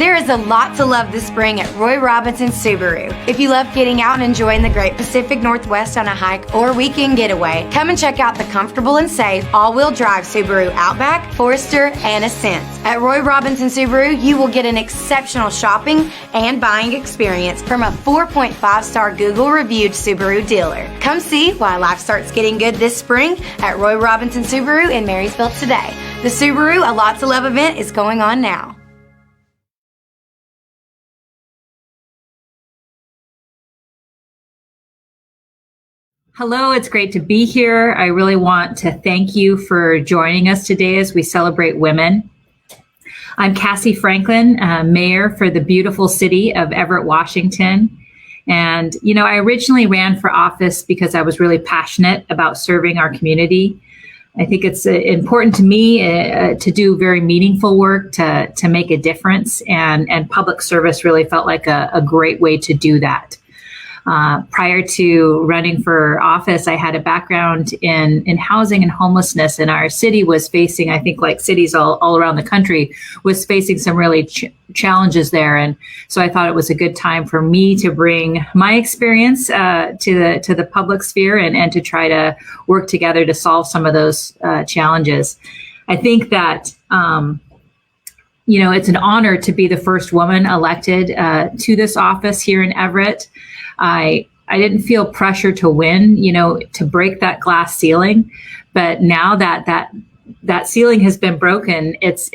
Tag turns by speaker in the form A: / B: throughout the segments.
A: There is a lot to love this spring at Roy Robinson Subaru. If you love getting out and enjoying the great Pacific Northwest on a hike or weekend getaway, come and check out the comfortable and safe all-wheel drive Subaru Outback, Forester, and Ascent. At Roy Robinson Subaru, you will get an exceptional shopping and buying experience from a 4.5-star Google reviewed Subaru dealer. Come see why life starts getting good this spring at Roy Robinson Subaru in Marysville today. The Subaru A Lot to Love event is going on now.
B: Hello, it's great to be here. I really want to thank you for joining us today as we celebrate women. I'm Cassie Franklin, mayor for the beautiful city of Everett, Washington. And, I originally ran for office because I was really passionate about serving our community. I think it's important to me to do very meaningful work to make a difference, and public service really felt like a great way to do that. Prior to running for office, I had a background in housing and homelessness, and our city was facing, I think like cities all around the country, was facing some really challenges there. And so I thought it was a good time for me to bring my experience to the public sphere and to try to work together to solve some of those challenges. I think that it's an honor to be the first woman elected to this office here in Everett. I didn't feel pressure to win, to break that glass ceiling. But now that ceiling has been broken, it's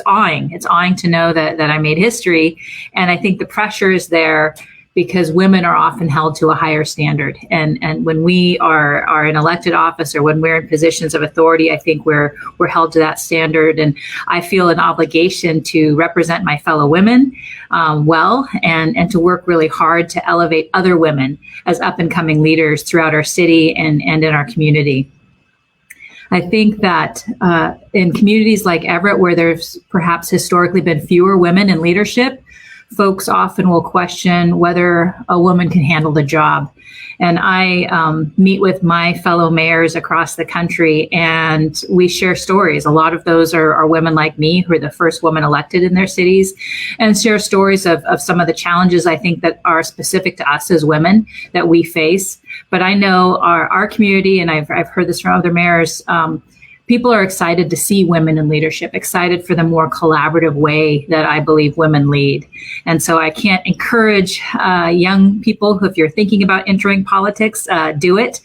B: awing. It's awing to know that I made history. And I think the pressure is there because women are often held to a higher standard. And when we are in elected office or when we're in positions of authority, I think we're held to that standard. And I feel an obligation to represent my fellow women well and to work really hard to elevate other women as up and coming leaders throughout our city and in our community. I think that in communities like Everett, where there's perhaps historically been fewer women in leadership, folks often will question whether a woman can handle the job. And I meet with my fellow mayors across the country, and we share stories. A lot of those are women like me who are the first woman elected in their cities, and share stories of some of the challenges I think that are specific to us as women that we face. But I know our community, and I've heard this from other mayors, people are excited to see women in leadership, excited for the more collaborative way that I believe women lead. And so I can't encourage young people who, if you're thinking about entering politics, do it.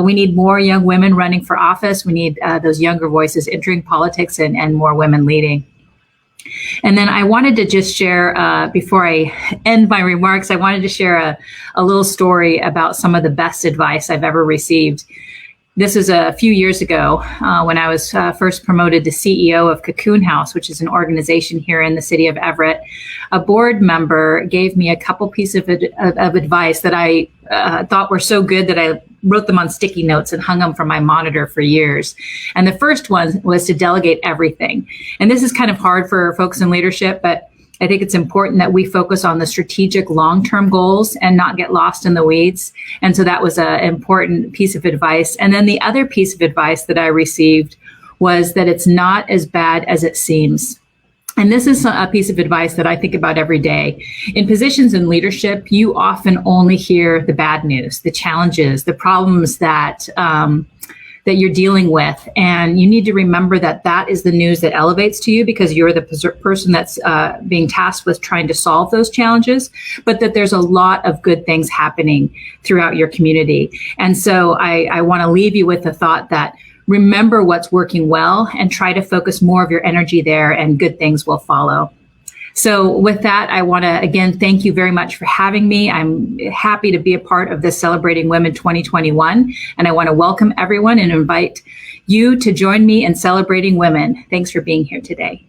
B: We need more young women running for office. We need those younger voices entering politics and more women leading. And then I wanted to just share, before I end my remarks, I wanted to share a little story about some of the best advice I've ever received. This was a few years ago when I was first promoted to CEO of Cocoon House, which is an organization here in the city of Everett. A board member gave me a couple pieces of advice that I thought were so good that I wrote them on sticky notes and hung them from my monitor for years. And the first one was to delegate everything. And this is kind of hard for folks in leadership, but I think it's important that we focus on the strategic long-term goals and not get lost in the weeds. And so that was an important piece of advice. And then the other piece of advice that I received was that it's not as bad as it seems. And this is a piece of advice that I think about every day. In positions in leadership, you often only hear the bad news, the challenges, the problems that you're dealing with. And you need to remember that is the news that elevates to you because you're the person that's being tasked with trying to solve those challenges, but that there's a lot of good things happening throughout your community. And so I want to leave you with the thought that remember what's working well and try to focus more of your energy there, and good things will follow. So with that, I want to, again, thank you very much for having me. I'm happy to be a part of this Celebrating Women 2021, and I want to welcome everyone and invite you to join me in celebrating women. Thanks for being here today.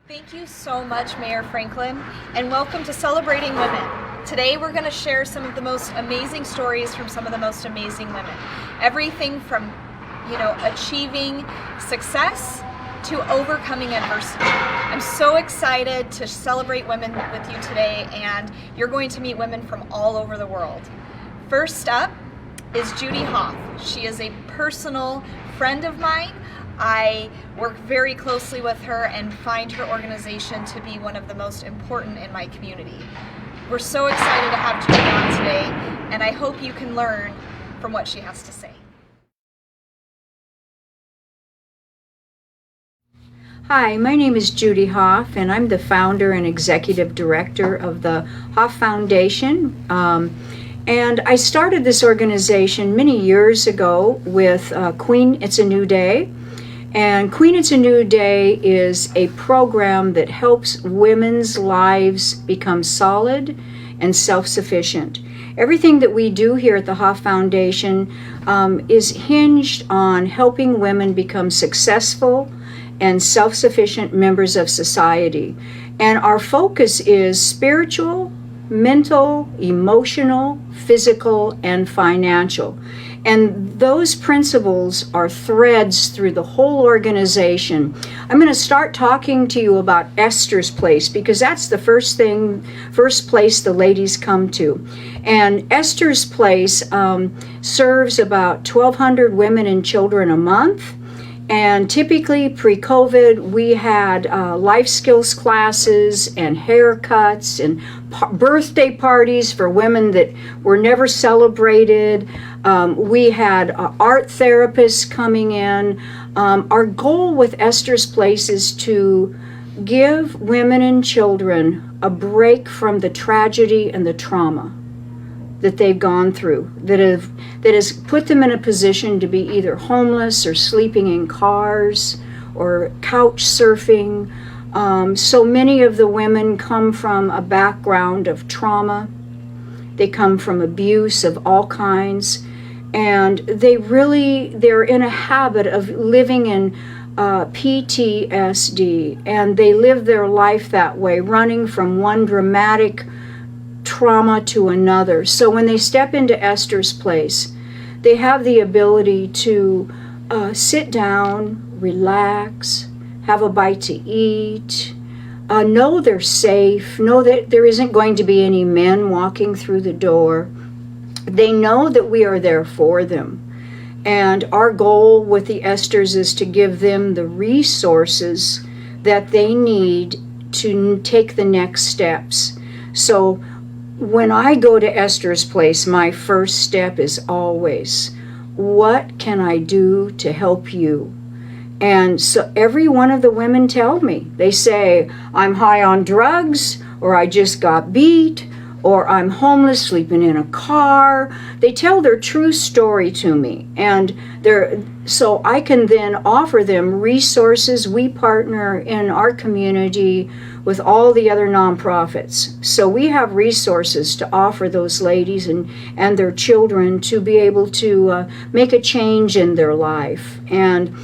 C: Thank you so much, Mayor Franklin, and welcome to Celebrating Women. Today we're going to share some of the most amazing stories from some of the most amazing women. Everything from, achieving success to overcoming adversity. I'm so excited to celebrate women with you today, and you're going to meet women from all over the world. First up, is Judy Hoff. She is a personal friend of mine. I work very closely with her and find her organization to be one of the most important in my community. We're so excited to have Judy on today, and I hope you can learn from what she has to say.
D: Hi, my name is Judy Hoff, and I'm the founder and executive director of the Hoff Foundation. And I started this organization many years ago with Queen It's a New Day. And Queen It's a New Day is a program that helps women's lives become solid and self-sufficient. Everything that we do here at the Hoff Foundation is hinged on helping women become successful and self-sufficient members of society. And our focus is spiritual, mental, emotional, physical, and financial. And those principles are threads through the whole organization. I'm going to start talking to you about Esther's Place, because that's the first place the ladies come to. And Esther's Place serves about 1,200 women and children a month. And typically pre-COVID, we had life skills classes and haircuts and birthday parties for women that were never celebrated. We had art therapists coming in. Our goal with Esther's Place is to give women and children a break from the tragedy and the trauma that they've gone through, that has put them in a position to be either homeless or sleeping in cars or couch surfing. So many of the women come from a background of trauma. They come from abuse of all kinds, and they're in a habit of living in PTSD, and they live their life that way, running from one dramatic trauma to another. So when they step into Esther's Place, they have the ability to sit down, relax, have a bite to eat, know they're safe, know that there isn't going to be any men walking through the door. They know that we are there for them. And our goal with the Esthers is to give them the resources that they need to take the next steps. So when I go to Esther's Place, my first step is always, what can I do to help you? And so every one of the women tell me, they say, I'm high on drugs, or I just got beat, or I'm homeless, sleeping in a car. They tell their true story to me, and so I can then offer them resources. We partner in our community with all the other nonprofits. So we have resources to offer those ladies and their children to be able to make a change in their life. And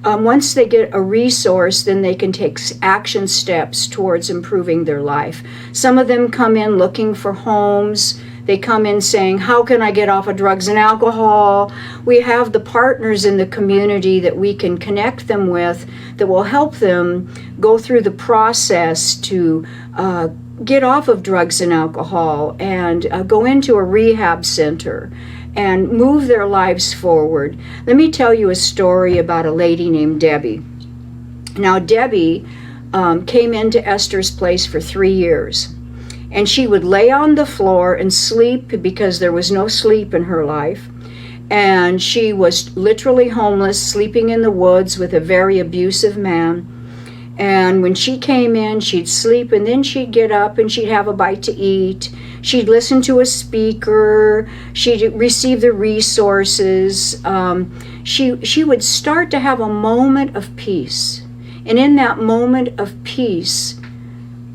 D: once they get a resource, then they can take action steps towards improving their life. Some of them come in looking for homes. They come in saying, how can I get off of drugs and alcohol? We have the partners in the community that we can connect them with that will help them go through the process to get off of drugs and alcohol and go into a rehab center and move their lives forward. Let me tell you a story about a lady named Debbie. Now, Debbie came into Esther's Place for 3 years, and she would lay on the floor and sleep because there was no sleep in her life. And she was literally homeless, sleeping in the woods with a very abusive man. And when she came in, she'd sleep, and then she'd get up and she'd have a bite to eat. She'd listen to a speaker. She'd receive the resources. She would start to have a moment of peace. And in that moment of peace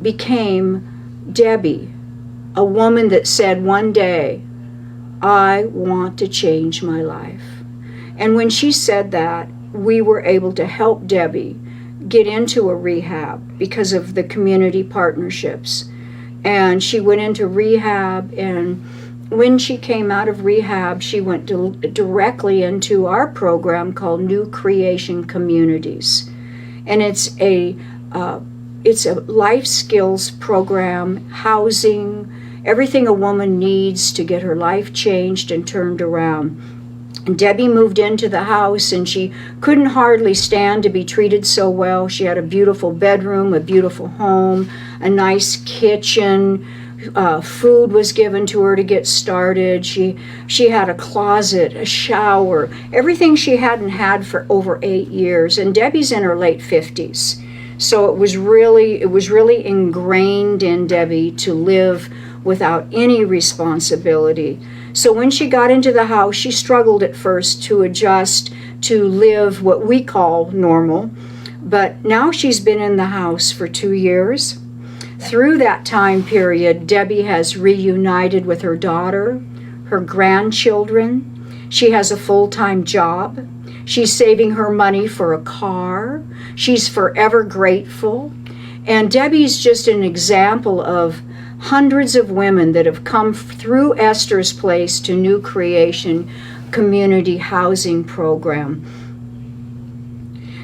D: became Debbie, a woman that said one day, I want to change my life. And when she said that, we were able to help Debbie get into a rehab because of the community partnerships. And she went into rehab, and when she came out of rehab, she went directly into our program called New Creation Communities. And it's a life skills program, housing, everything a woman needs to get her life changed and turned around. And Debbie moved into the house, and she couldn't hardly stand to be treated so well. She had a beautiful bedroom, a beautiful home, a nice kitchen. Food was given to her to get started. She had a closet, a shower, everything she hadn't had for over 8 years. And Debbie's in her late 50s. So it was really ingrained in Debbie to live without any responsibility. So when she got into the house, she struggled at first to adjust to live what we call normal. But now she's been in the house for 2 years. Through that time period, Debbie has reunited with her daughter, her grandchildren. She has a full-time job. She's saving her money for a car. She's forever grateful. And Debbie's just an example of hundreds of women that have come through Esther's Place to New Creation Community Housing Program.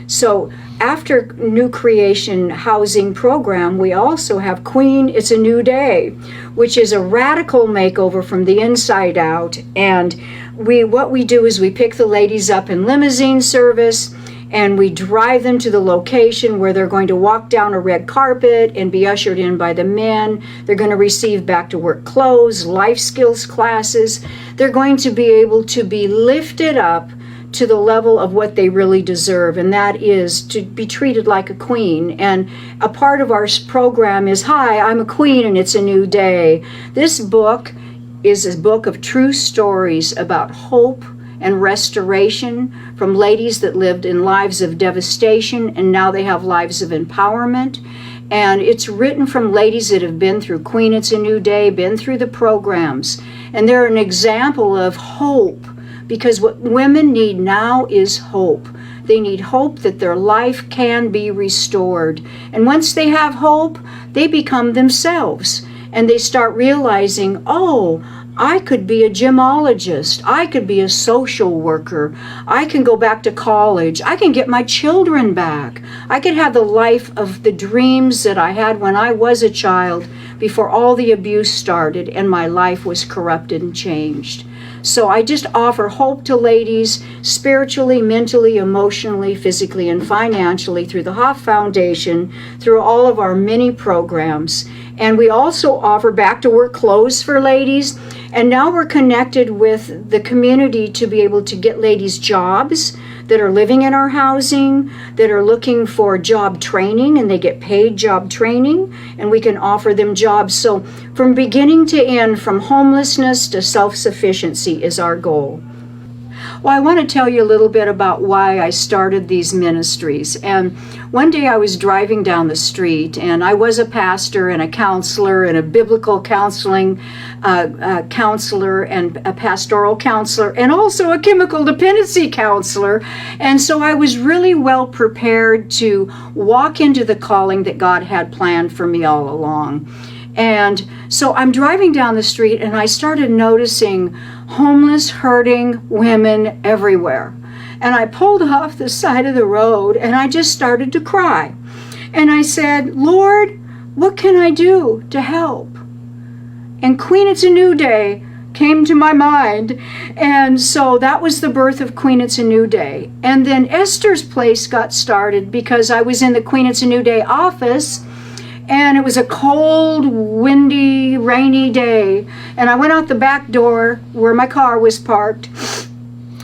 D: So after New Creation Housing Program, we also have Queen It's a New Day, which is a radical makeover from the inside out. And what we do is we pick the ladies up in limousine service, and we drive them to the location where they're going to walk down a red carpet and be ushered in by the men. They're going to receive back to work clothes, life skills classes. They're going to be able to be lifted up to the level of what they really deserve, and that is to be treated like a queen. And a part of our program is, hi, I'm a queen and it's a new day. This book is a book of true stories about hope and restoration from ladies that lived in lives of devastation, and now they have lives of empowerment. And it's written from ladies that have been through Queen It's a New Day, been through the programs, and they're an example of hope, because what women need now is hope. They need hope that their life can be restored. And once they have hope, they become themselves, and they start realizing, oh, I could be a gemologist. I could be a social worker. I can go back to college. I can get my children back. I could have the life of the dreams that I had when I was a child before all the abuse started and my life was corrupted and changed. So I just offer hope to ladies spiritually, mentally, emotionally, physically, and financially through the Hoff Foundation, through all of our many programs. And we also offer back to work clothes for ladies. And now we're connected with the community to be able to get ladies jobs that are living in our housing, that are looking for job training, and they get paid job training, and we can offer them jobs. So from beginning to end, from homelessness to self-sufficiency is our goal. Well, I want to tell you a little bit about why I started these ministries. And one day I was driving down the street, and I was a pastor and a counselor and a biblical counseling counselor and a pastoral counselor and also a chemical dependency counselor. And so I was really well prepared to walk into the calling that God had planned for me all along. And so I'm driving down the street, and I started noticing homeless, hurting women everywhere. And I pulled off the side of the road, and I just started to cry. And I said, Lord, what can I do to help? And Queen It's a New Day came to my mind. And so that was the birth of Queen It's a New Day. And then Esther's Place got started because I was in the Queen It's a New Day office, and it was a cold, windy, rainy day. And I went out the back door where my car was parked,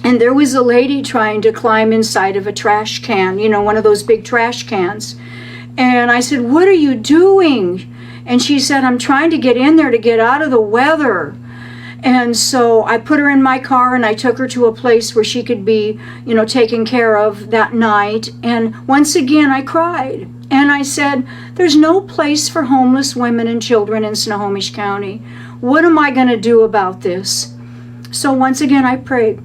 D: and there was a lady trying to climb inside of a trash can, one of those big trash cans. And I said, what are you doing? And she said, I'm trying to get in there to get out of the weather. And so I put her in my car, and I took her to a place where she could be, taken care of that night. And once again, I cried. And I said, there's no place for homeless women and children in Snohomish County. What am I going to do about this? So once again, I prayed.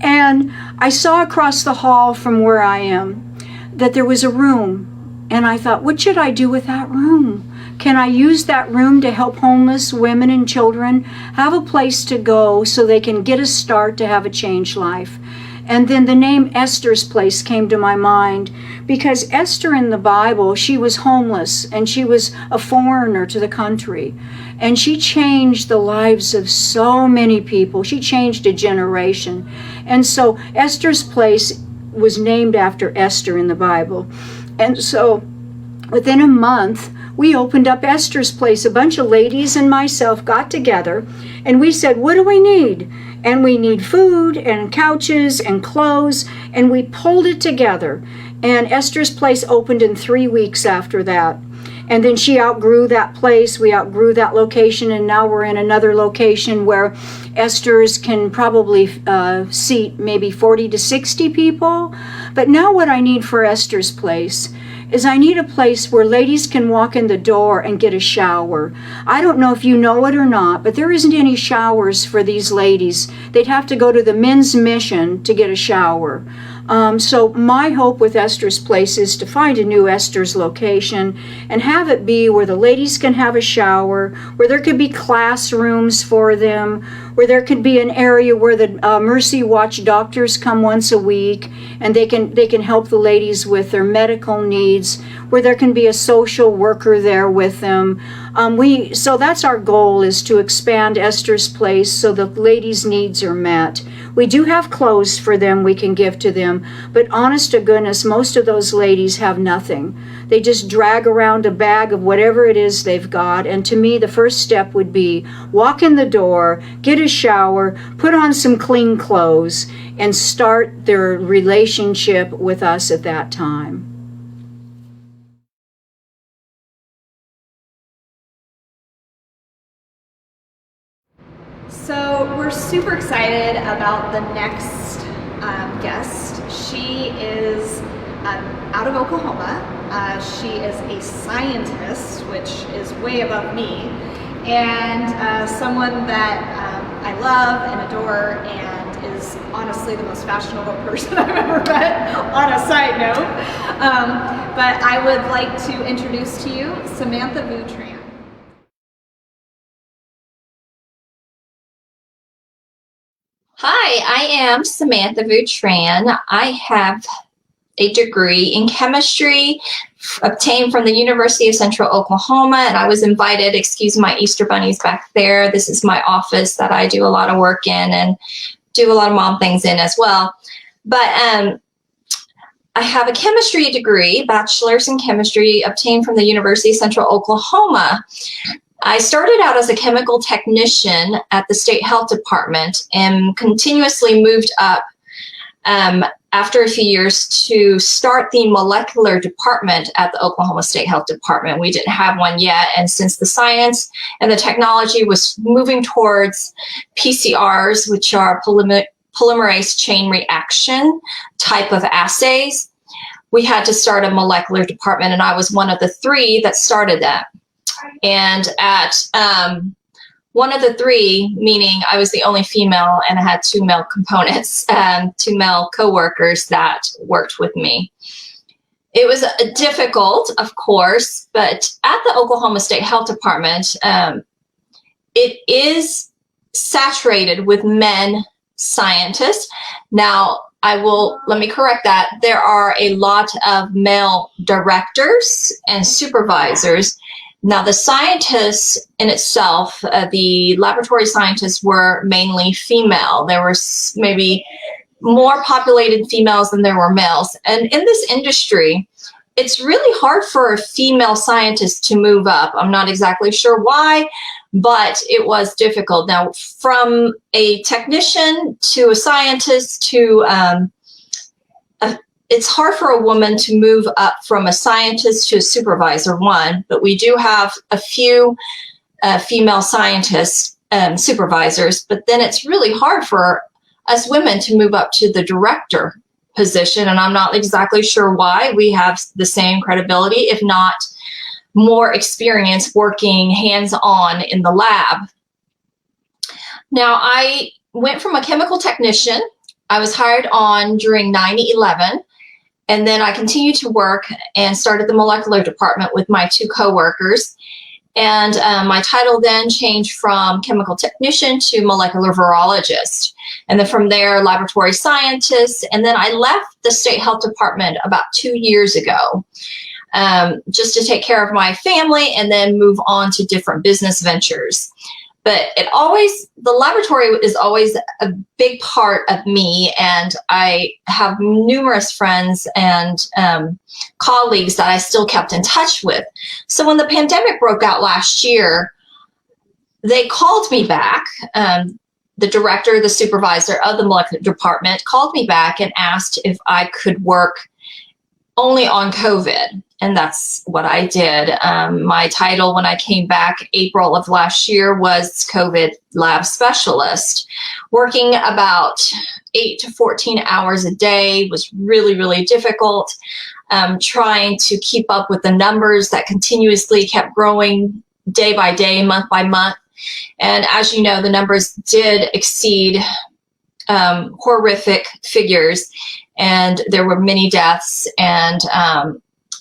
D: And I saw across the hall from where I am that there was a room. And I thought, what should I do with that room? Can I use that room to help homeless women and children have a place to go so they can get a start to have a changed life? And then the name Esther's Place came to my mind because Esther in the Bible, she was homeless and she was a foreigner to the country. And she changed the lives of so many people. She changed a generation. And so Esther's Place was named after Esther in the Bible. And so within a month, we opened up Esther's Place. A bunch of ladies and myself got together and we said, what do we need? And we need food and couches and clothes, and we pulled it together. And Esther's Place opened in 3 weeks after that. And then she outgrew that place, we outgrew that location, and now we're in another location where Esther's can probably seat maybe 40 to 60 people. But now what I need for Esther's Place is I need a place where ladies can walk in the door and get a shower. I don't know if you know it or not, but there isn't any showers for these ladies. They'd have to go to the men's mission to get a shower. So my hope with Esther's Place is to find a new Esther's location and have it be where the ladies can have a shower, where there could be classrooms for them, where there could be an area where the Mercy Watch doctors come once a week and they can help the ladies with their medical needs, where there can be a social worker there with them. So that's our goal, is to expand Esther's Place so the ladies' needs are met. We do have clothes for them we can give to them, but honest to goodness, most of those ladies have nothing. They just drag around a bag of whatever it is they've got, and to me the first step would be walk in the door, get a shower, put on some clean clothes, and start their relationship with us at that time.
C: So we're super excited about the next guest. She is out of Oklahoma. She is a scientist, which is way above me, and someone that I love and adore, and is honestly the most fashionable person I've ever met, on a side note. But I would like to introduce to you Samantha Vu Tran.
E: Hi, I am Samantha Vu Tran. I have a degree in chemistry obtained from the University of Central Oklahoma, and I was invited, excuse my Easter bunnies back there. This is my office that I do a lot of work in and do a lot of mom things in as well. But I have a chemistry degree, bachelor's in chemistry, obtained from the University of Central Oklahoma. I started out as a chemical technician at the State Health Department and continuously moved up after a few years to start the molecular department at the Oklahoma State Health Department. We didn't have one yet, and since the science and the technology was moving towards PCRs, which are polymerase chain reaction type of assays, we had to start a molecular department, and I was one of the 3 that started that. And at one of the 3, meaning I was the only female and I had 2 male components, 2 male coworkers that worked with me. It was difficult, of course, but at the Oklahoma State Health Department, it is saturated with men scientists. Now, let me correct that. There are a lot of male directors and supervisors. Now, the scientists in itself, the laboratory scientists, were mainly female. There were maybe more populated females than there were males. And in this industry, it's really hard for a female scientist to move up. I'm not exactly sure why, but it was difficult. Now, from a technician to a scientist to it's hard for a woman to move up from a scientist to a supervisor, one, but we do have a few female scientists, supervisors, but then it's really hard for us women to move up to the director position, and I'm not exactly sure why. We have the same credibility, if not more experience working hands-on in the lab. Now, I went from a chemical technician. I was hired on during 9/11. And then I continued to work and started the molecular department with my 2 coworkers. And my title then changed from chemical technician to molecular virologist. And then from there, laboratory scientist. And then I left the State Health Department about 2 years ago. just to take care of my family and then move on to different business ventures. But the laboratory is always a big part of me, and I have numerous friends and colleagues that I still kept in touch with. So when the pandemic broke out last year, they called me back. The director, the supervisor of the molecular department called me back and asked if I could work only on COVID. And that's what I did. My title when I came back April of last year was COVID lab specialist. Working about 8 to 14 hours a day was really, really difficult. Trying to keep up with the numbers that continuously kept growing day by day, month by month. And as you know, the numbers did exceed horrific figures, and there were many deaths and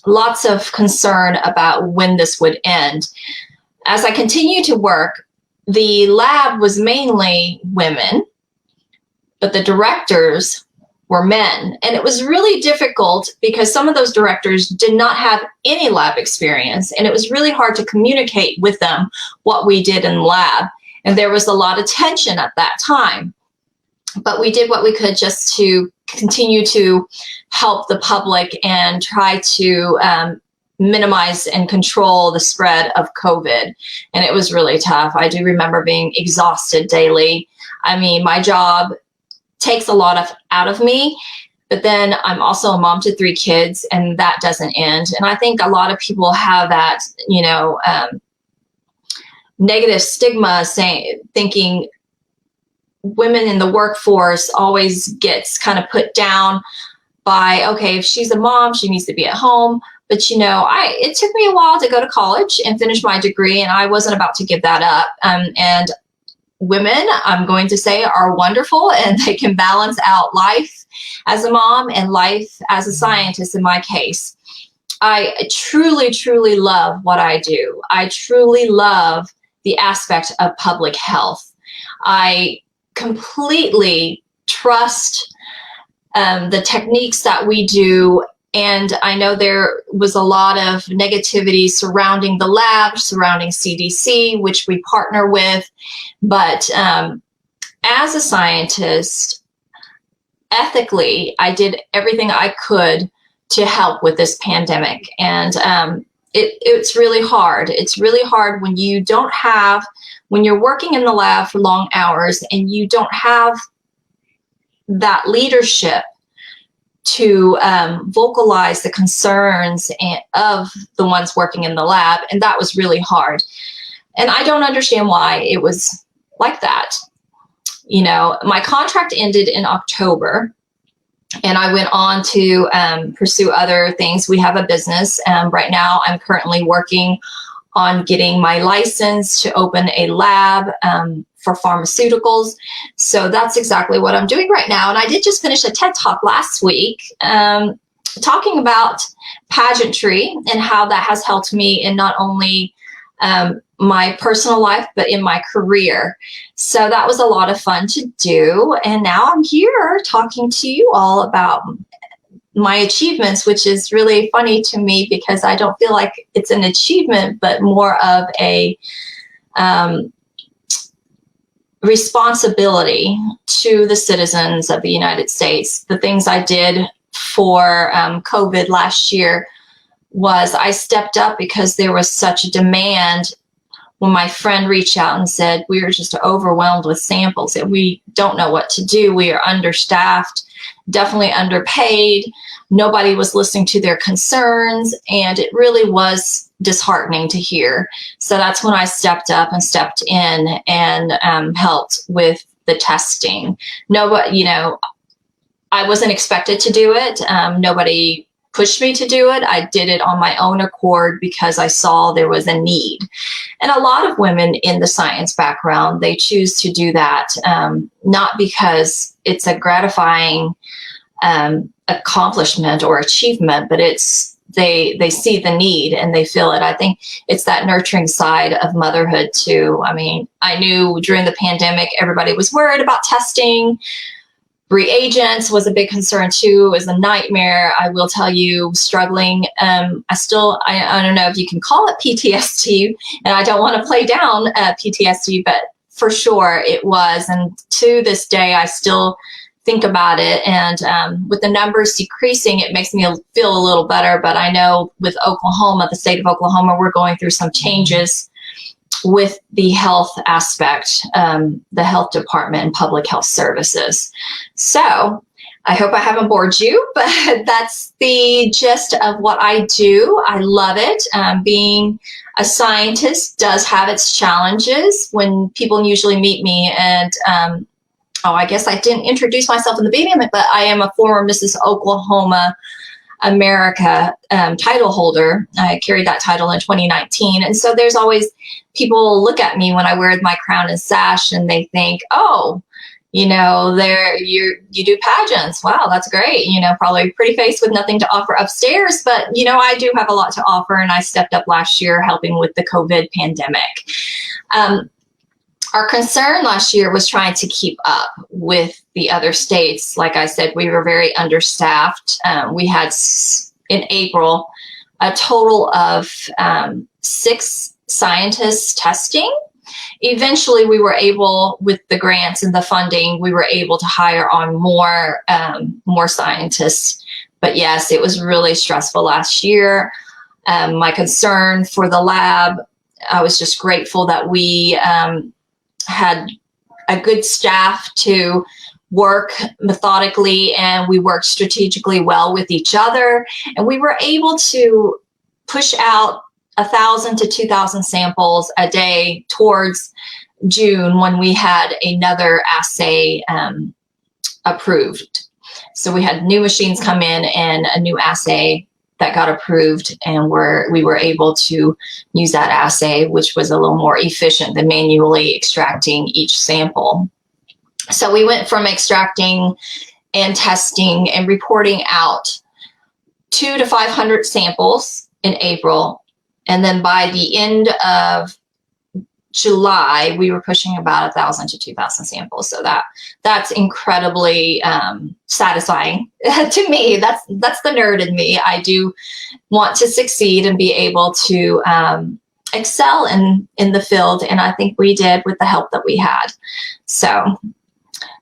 E: lots of concern about when this would end. As I continued to work, the lab was mainly women, but the directors were men. And it was really difficult because some of those directors did not have any lab experience, and it was really hard to communicate with them what we did in the lab. And there was a lot of tension at that time. But we did what we could just to continue to help the public and try to minimize and control the spread of COVID. And it was really tough. I do remember being exhausted daily. I mean, my job takes a lot out of me, but then I'm also a mom to 3 kids, and that doesn't end. And I think a lot of people have that, negative stigma thinking women in the workforce always gets kind of put down by, okay, if she's a mom, she needs to be at home. But, it took me a while to go to college and finish my degree, and I wasn't about to give that up. And women, I'm going to say, are wonderful, and they can balance out life as a mom and life as a scientist in my case. I truly, truly love what I do. I truly love the aspect of public health. I completely trust the techniques that we do. And I know there was a lot of negativity surrounding the lab, surrounding CDC, which we partner with. But as a scientist, ethically, I did everything I could to help with this pandemic. And it's really hard. It's really hard when when you're working in the lab for long hours and you don't have that leadership to vocalize the concerns of the ones working in the lab. And that was really hard. And I don't understand why it was like that. My contract ended in October, and I went on to pursue other things. We have a business. Right now, I'm currently working on getting my license to open a lab for pharmaceuticals. So that's exactly what I'm doing right now. And I did just finish a TED Talk last week talking about pageantry and how that has helped me in not only my personal life, but in my career. So that was a lot of fun to do. And now I'm here talking to you all about my achievements, which is really funny to me because I don't feel like it's an achievement, but more of a responsibility to the citizens of the United States. The things I did for COVID last year was I stepped up because there was such a demand. When my friend reached out and said, we are just overwhelmed with samples and we don't know what to do. We are understaffed, definitely underpaid. Nobody was listening to their concerns, and it really was disheartening to hear. So that's when I stepped up and stepped in and helped with the testing. I wasn't expected to do it. Nobody pushed me to do it. I did it on my own accord because I saw there was a need. And a lot of women in the science background, they choose to do that, not because it's a gratifying accomplishment or achievement, but they see the need and they feel it. I think it's that nurturing side of motherhood too. I mean, I knew during the pandemic, everybody was worried about testing. reagents was a big concern too. It was a nightmare. I will tell you, struggling. I don't know if you can call it PTSD, and I don't want to play down PTSD, but for sure it was. And to this day, I still think about it. And with the numbers decreasing, it makes me feel a little better. But I know with Oklahoma, the state of Oklahoma, we're going through some changes with the health aspect, the health department and public health services. So I hope I haven't bored you, but that's the gist of what I do. I love it. Being a scientist does have its challenges when people usually meet me. And I guess I didn't introduce myself in the beginning, but I am a former Mrs. Oklahoma America title holder. I carried that title in 2019. And so there's always people look at me when I wear my crown and sash and they think, oh, you do pageants. Wow, that's great. Probably pretty face with nothing to offer upstairs. But, I do have a lot to offer. And I stepped up last year helping with the COVID pandemic. Our concern last year was trying to keep up with the other states. Like I said, we were very understaffed. We had in April a total of 6 scientists testing. Eventually, we were able, with the grants and the funding, we were able to hire on more scientists. But yes, it was really stressful last year. My concern for the lab, I was just grateful that we had a good staff to work methodically, and we worked strategically well with each other. And we were able to push out 1,000 to 2,000 samples a day towards June when we had another assay approved. So we had new machines come in and a new assay that got approved, and we were able to use that assay, which was a little more efficient than manually extracting each sample. So we went from extracting and testing and reporting out 200 to 500 samples in April. And then by the end of July, we were pushing about 1,000 to 2,000 samples. So that's incredibly satisfying to me. That's the nerd in me. I do want to succeed and be able to excel in the field, and I think we did with the help that we had. So,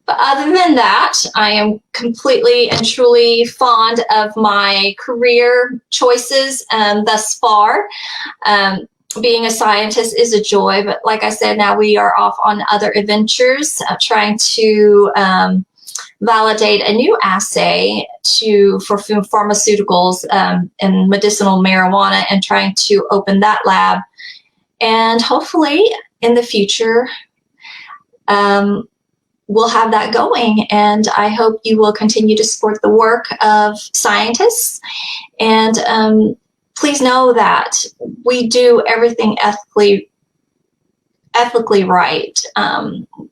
E: but other than that, I am completely and truly fond of my career choices thus far. Being a scientist is a joy, but like I said, now we are off on other adventures, trying to validate a new assay for pharmaceuticals and medicinal marijuana, and trying to open that lab. And hopefully in the future, we'll have that going. And I hope you will continue to support the work of scientists. And please know that we do everything ethically right.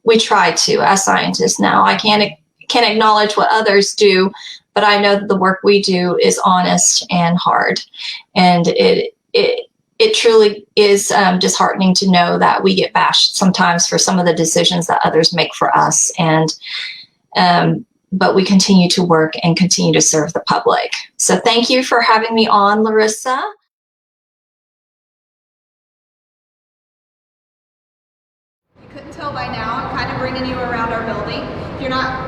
E: We try to, as scientists. Now, I can't acknowledge what others do, but I know that the work we do is honest and hard. And it truly is disheartening to know that we get bashed sometimes for some of the decisions that others make for us. And but we continue to work and continue to serve the public. So thank you for having me on, Larissa.
C: You couldn't tell by now, I'm kind of bringing you around our building. If you're not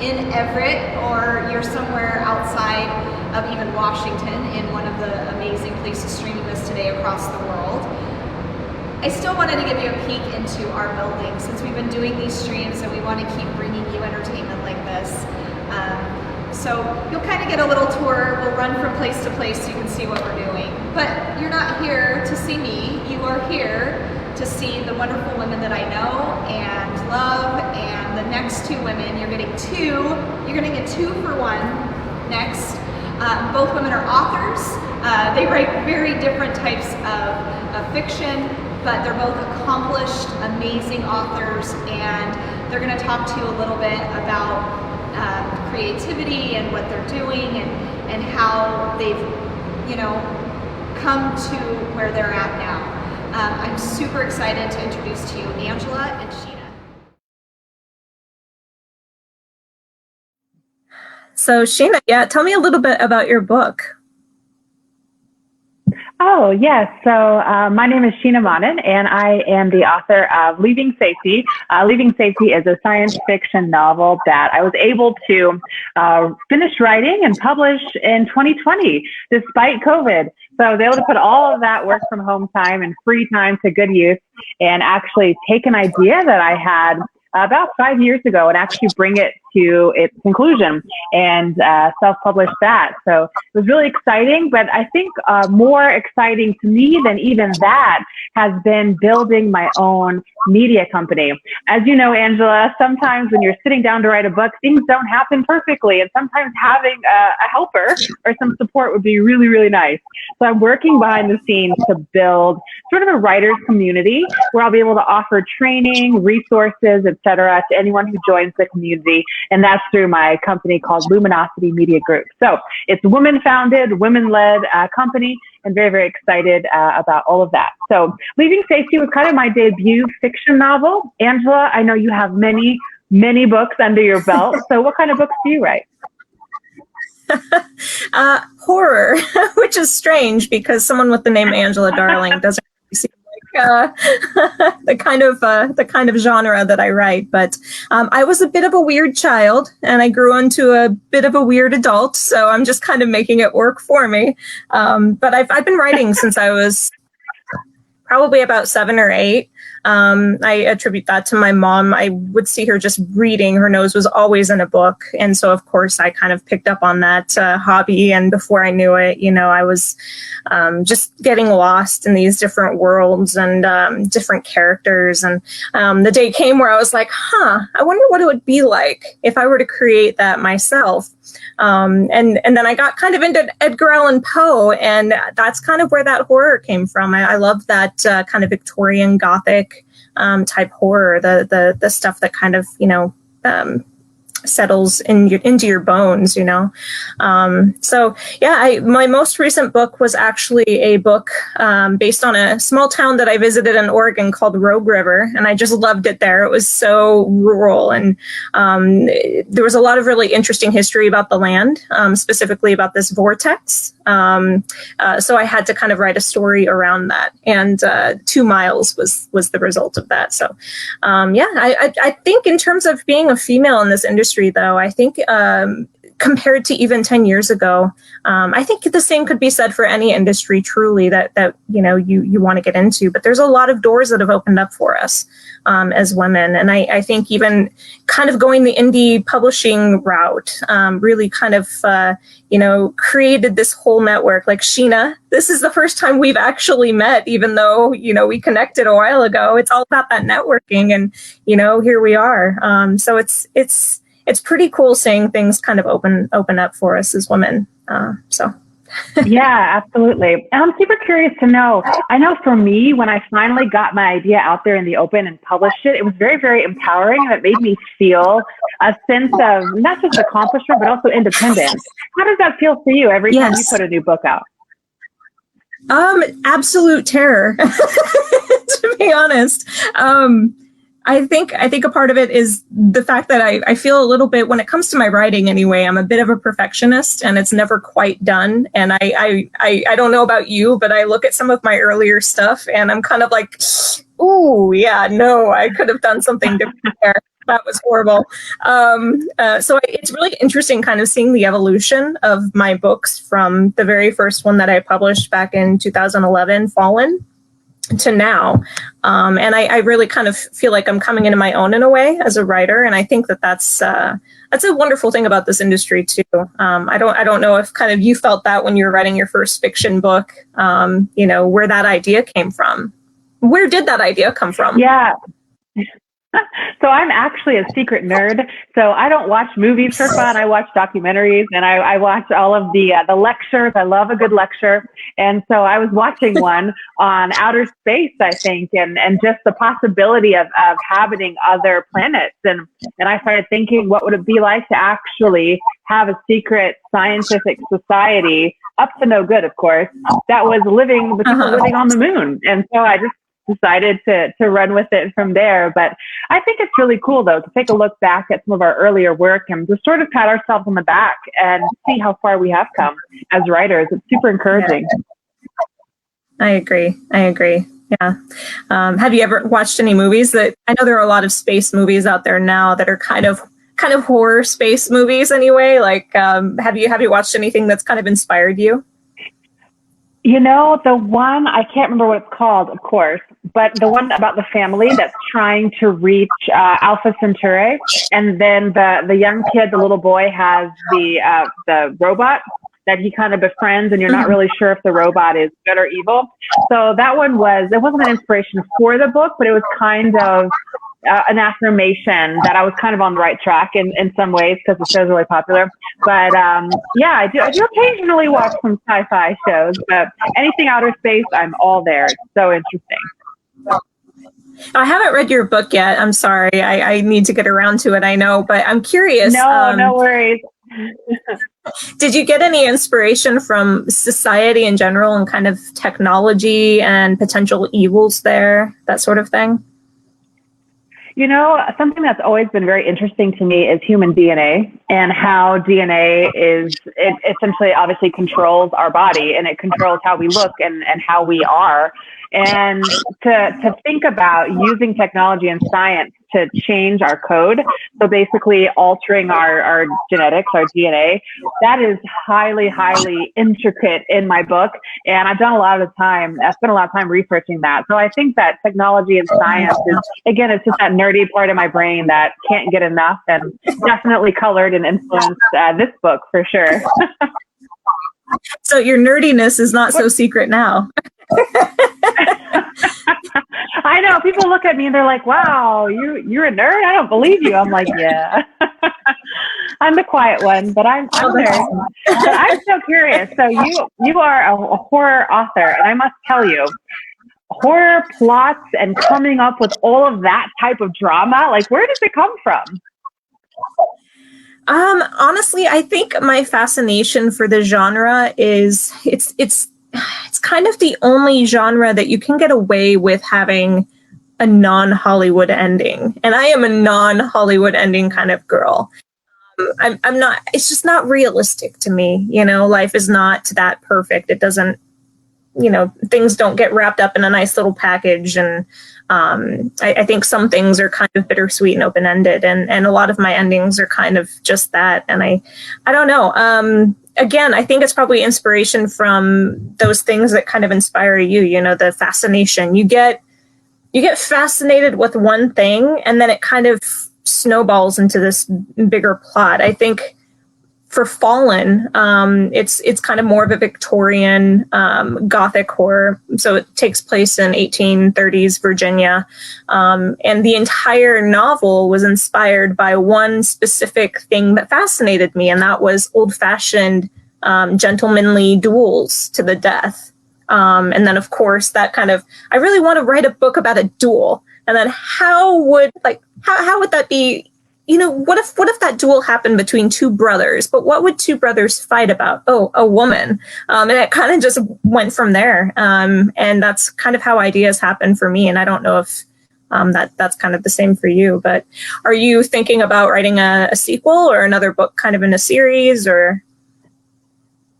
C: in Everett, or you're somewhere outside of even Washington, in one of the amazing places streaming this today across the world, I still wanted to give you a peek into our building, since we've been doing these streams and we want to keep bringing you entertainment like this. So you'll kind of get a little tour. We'll run from place to place so you can see what we're doing. But you're not here to see me. You are here to see the wonderful women that I know and love. And the next 2 women, you're getting 2. You're going to get 2 for 1 next. Both women are authors. They write very different types of fiction, but they're both accomplished, amazing authors, and they're going to talk to you a little bit about creativity and what they're doing, and how they've, come to where they're at now. I'm super excited to introduce to you Angela and Sheena. So Sheena, tell me a little bit about your book.
F: Oh, yes. So my name is Sheena Monin, and I am the author of Leaving Safety. Leaving Safety is a science fiction novel that I was able to finish writing and publish in 2020, despite COVID. So I was able to put all of that work from home time and free time to good use, and actually take an idea that I had about 5 years ago and actually bring it to its conclusion and self-publish that. So it was really exciting, but I think more exciting to me than even that has been building my own media company. As you know, Angela, sometimes when you're sitting down to write a book, things don't happen perfectly, and sometimes having a helper or some support would be really, really nice. So I'm working behind the scenes to build sort of a writer's community where I'll be able to offer training, resources, etc. to anyone who joins the community. And that's through my company called Luminosity Media Group. So it's women-founded, women-led company, and very, very excited about all of that. So Leaving Safety was kind of my debut fiction novel. Angela, I know you have many, many books under your belt. So what kind of books do you write?
C: Horror, which is strange because someone with the name Angela Darling doesn't seem like the kind of genre that I write. But I was a bit of a weird child, and I grew into a bit of a weird adult. So I'm just kind of making it work for me. But I've been writing since I was probably about 7 or 8. I attribute that to my mom. I would see her just reading. Her nose was always in a book. And so, of course, I kind of picked up on that hobby. And before I knew it, I was just getting lost in these different worlds and different characters. And the day came where I was like, I wonder what it would be like if I were to create that myself. And then I got kind of into Edgar Allan Poe, and that's kind of where that horror came from. I love that kind of Victorian Gothic type horror, the stuff that kind of settles into your bones, my most recent book was actually a book based on a small town that I visited in Oregon called Rogue River, and I just loved it there. It was so rural, and there was a lot of really interesting history about the land, specifically about this vortex. So I had to kind of write a story around that, and 2 miles was the result of that. So I think in terms of being a female in this industry, though, I think compared to even 10 years ago, I think the same could be said for any industry truly that you want to get into. But there's a lot of doors that have opened up for us as women. And I think even kind of going the indie publishing route really kind of, created this whole network. Like Sheena, this is the first time we've actually met, even though, we connected a while ago. It's all about that networking, and, here we are. So it's pretty cool seeing things kind of open up for us as women.
F: Yeah, absolutely. And I'm super curious to know, I know for me, when I finally got my idea out there in the open and published it, it was very, very empowering, and it made me feel a sense of not just accomplishment, but also independence. How does that feel for you every time you put a new book out?
C: Absolute terror, to be honest. I think a part of it is the fact that I feel a little bit, when it comes to my writing anyway, I'm a bit of a perfectionist, and it's never quite done. And I don't know about you, but I look at some of my earlier stuff and I'm kind of like, ooh, yeah, no, I could have done something different there. That was horrible. So it's really interesting kind of seeing the evolution of my books from the very first one that I published back in 2011, Fallen, to now. And I really kind of feel like I'm coming into my own in a way as a writer. And I think that's a wonderful thing about this industry too. I don't know if kind of you felt that when you were writing your first fiction book, where that idea came from. Where did that idea come from?
F: Yeah. So I'm actually a secret nerd. So I don't watch movies for fun. I watch documentaries, and I watch all of the lectures. I love a good lecture. And so I was watching one on outer space, I think, and just the possibility of inhabiting other planets. And I started thinking, what would it be like to actually have a secret scientific society, up to no good, of course, that was living with people living on the moon. And so I just decided to run with it from there. But I think it's really cool, though, to take a look back at some of our earlier work and just sort of pat ourselves on the back and see how far we have come as writers. It's super encouraging.
C: I agree. Yeah. Have you ever watched any movies I know there are a lot of space movies out there now that are kind of horror space movies anyway. Like, have you watched anything that's kind of inspired you?
F: You know, the one, I can't remember what it's called, of course, but the one about the family that's trying to reach Alpha Centauri, and then the young kid, the little boy, has the robot that he kind of befriends, and you're not really sure if the robot is good or evil. So that one it wasn't an inspiration for the book, but it was kind of an affirmation that I was kind of on the right track in some ways, because the show's really popular. But yeah, I do occasionally watch some sci-fi shows, but anything outer space, I'm all there. It's so interesting.
C: I haven't read your book yet. I'm sorry. I need to get around to it, I know, but I'm curious.
F: No worries.
C: Did you get any inspiration from society in general and kind of technology and potential evils there, that sort of thing?
F: You know, something that's always been very interesting to me is human DNA, and how DNA it essentially obviously controls our body, and it controls how we look and how we are. And to think about using technology and science to change our code, so basically altering our genetics, our DNA, that is highly, highly intricate in my book. And I've spent a lot of time researching that. So I think that technology and science is, again, it's just that nerdy part of my brain that can't get enough, and definitely colored and influenced this book for sure.
C: So your nerdiness is not so secret now.
F: I know, people look at me and they're like, wow, you're a nerd? I don't believe you. I'm like, yeah. I'm the quiet one, but I'm a nerd. But I'm so curious. So you are a horror author, and I must tell you, horror plots and coming up with all of that type of drama, like, where does it come from?
C: Honestly, I think my fascination for the genre is it's kind of the only genre that you can get away with having a non-Hollywood ending. And I am a non-Hollywood ending kind of girl. I'm not, it's just not realistic to me. You know, life is not that perfect. It doesn't, you know, things don't get wrapped up in a nice little package. And I think some things are kind of bittersweet and open-ended. And a lot of my endings are kind of just that. And I don't know. Again, I think it's probably inspiration from those things that kind of inspire you, you know, the fascination. You get fascinated with one thing, and then it kind of snowballs into this bigger plot. I think for Fallen, it's kind of more of a Victorian Gothic horror. So it takes place in 1830s Virginia. And the entire novel was inspired by one specific thing that fascinated me, and that was old-fashioned gentlemanly duels to the death. And then, of course, that kind of, I really want to write a book about a duel. And then how would that be? You know, what if that duel happened between two brothers? But what would two brothers fight about? Oh, a woman. And it kind of just went from there. And that's kind of how ideas happen for me. And I don't know if that's kind of the same for you. But are you thinking about writing a sequel or another book kind of in a series, or?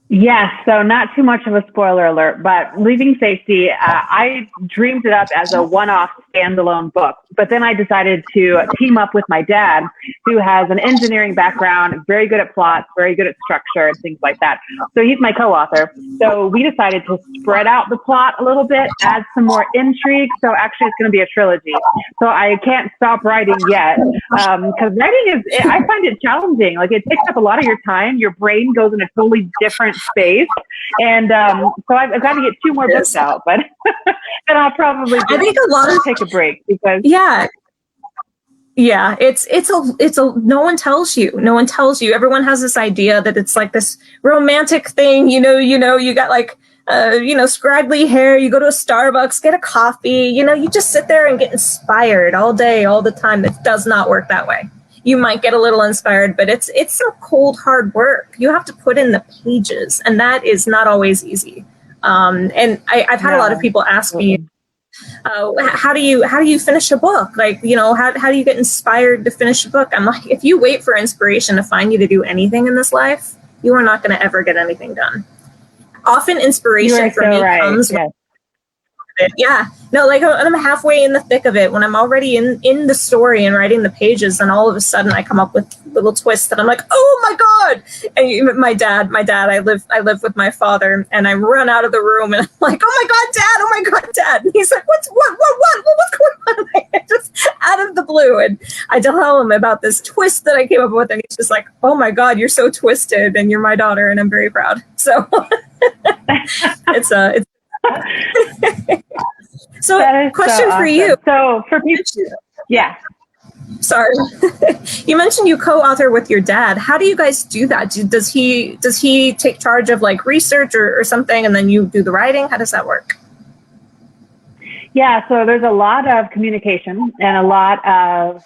F: Yes, so not too much of a spoiler alert, but Leaving Safety, I dreamed it up as a one-off standalone book, but then I decided to team up with my dad, who has an engineering background, very good at plots, very good at structure and things like that. So he's my co-author. So we decided to spread out the plot a little bit, add some more intrigue. So actually it's going to be a trilogy. So I can't stop writing yet, because writing I find it challenging. Like, it takes up a lot of your time. Your brain goes in a totally different space, and so I've got to get 2 more books out, but then I'll probably
C: I think a lot of
F: take a break, because
C: it's a no one tells you. Everyone has this idea that it's like this romantic thing, you got like scraggly hair, you go to a Starbucks, get a coffee, you just sit there and get inspired all day, all the time. It does not work that way. You might get a little inspired, but it's some cold, hard work. You have to put in the pages, and that is not always easy. And I've had a lot of people ask me, how do you finish a book? Like, you know, how do you get inspired to finish a book? I'm like, if you wait for inspiration to find you to do anything in this life, you are not going to ever get anything done. Often inspiration for me comes
F: yes.
C: Yeah, no, like I'm halfway in the thick of it when I'm already in the story and writing the pages, and all of a sudden I come up with little twists that I'm like, oh my god! And my dad, I live with my father, and I run out of the room and I'm like, oh my god, dad! And he's like, what's going on? Like, just out of the blue, and I tell him about this twist that I came up with, and he's just like, oh my god, you're so twisted, and you're my daughter, and I'm very proud. So it's So, question for you.
F: So, for people, yeah.
C: Sorry, you mentioned you co-author with your dad. How do you guys do that? Does he take charge of like research or something, and then you do the writing? How does that work?
F: Yeah, so there's a lot of communication and a lot of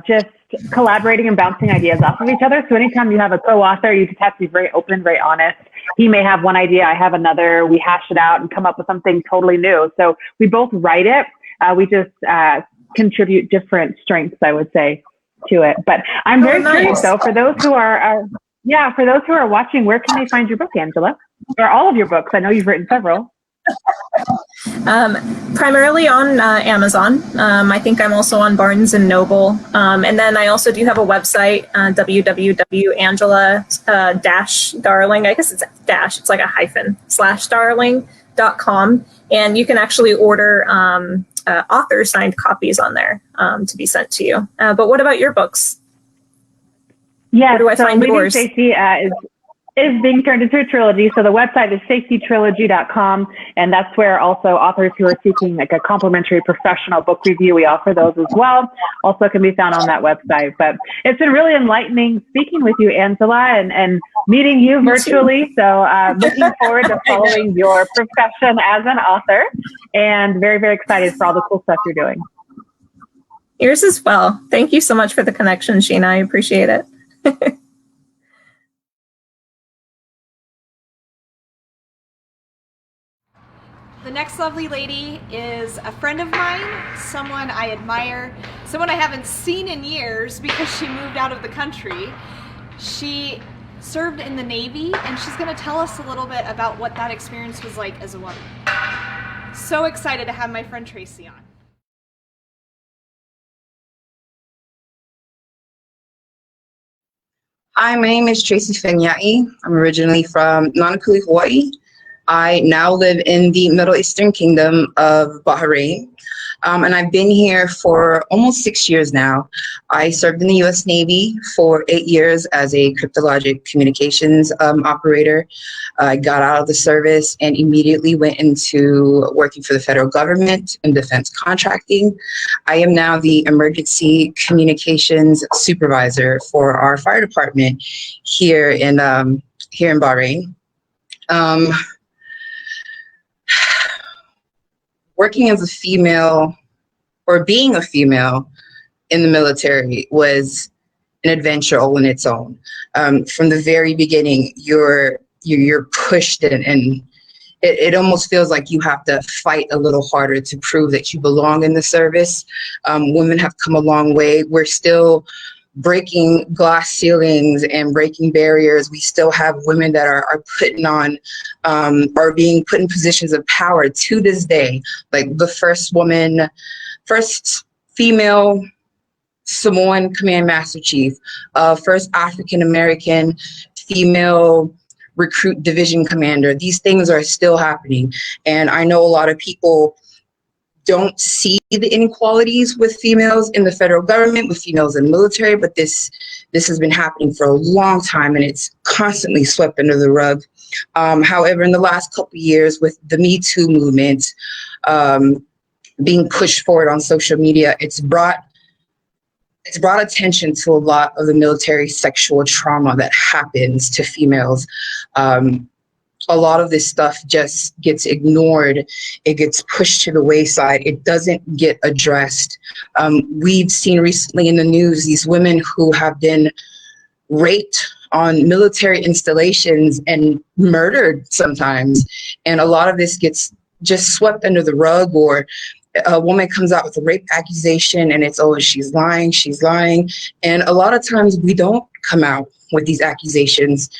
F: just collaborating and bouncing ideas off of each other. So anytime you have a co-author, you just have to be very open, very honest. He may have one idea, I have another. We hash it out and come up with something totally new. So we both write it. We just contribute different strengths, I would say, to it. But I'm very curious, though, for those who are watching, where can they find your book, Angela? Or all of your books? I know you've written several.
C: Primarily on Amazon. I think I'm also on Barnes and Noble. And then I also do have a website, www.angela-darling. I guess it's dash, it's like a hyphen, /darling.com. And you can actually order author signed copies on there to be sent to you. But what about your books?
F: Yeah,
C: where do I find
F: Leaving
C: yours?
F: Safety is being turned into a trilogy. So the website is safetytrilogy.com, and that's where also authors who are seeking like a complimentary professional book review, we offer those as well. Also can be found on that website. But it's been really enlightening speaking with you, Angela, and meeting you virtually. So looking forward to following your profession as an author, and very, very excited for all the cool stuff you're doing.
C: Yours as well. Thank you so much for the connection, Sheena. I appreciate it. The next lovely lady is a friend of mine, someone I admire, someone I haven't seen in years because she moved out of the country. She served in the Navy, and she's going to tell us a little bit about what that experience was like as a woman. So excited to have my friend Tracy on.
G: Hi, my name is Tracy Fenyai. I'm originally from Nanakuli, Hawaii. I now live in the Middle Eastern Kingdom of Bahrain, and I've been here for almost 6 years now. I served in the U.S. Navy for 8 years as a cryptologic communications operator. I got out of the service and immediately went into working for the federal government in defense contracting. I am now the emergency communications supervisor for our fire department here in Bahrain. Working as a female, or being a female in the military, was an adventure all in its own. From the very beginning, you're pushed in, and it almost feels like you have to fight a little harder to prove that you belong in the service. Women have come a long way. We're still breaking glass ceilings and breaking barriers. We still have women that are being put in positions of power to this day. Like the first female Samoan Command Master Chief, first African-American female recruit division commander. These things are still happening. And I know a lot of people don't see the inequalities with females in the federal government, with females in the military, but this has been happening for a long time, and it's constantly swept under the rug. However, in the last couple of years, with the Me Too movement being pushed forward on social media, it's brought attention to a lot of the military sexual trauma that happens to females. A lot of this stuff just gets ignored. It gets pushed to the wayside. It doesn't get addressed. We've seen recently in the news these women who have been raped on military installations and murdered sometimes. And a lot of this gets just swept under the rug, or a woman comes out with a rape accusation and it's, oh, she's lying, she's lying. And a lot of times we don't come out with these accusations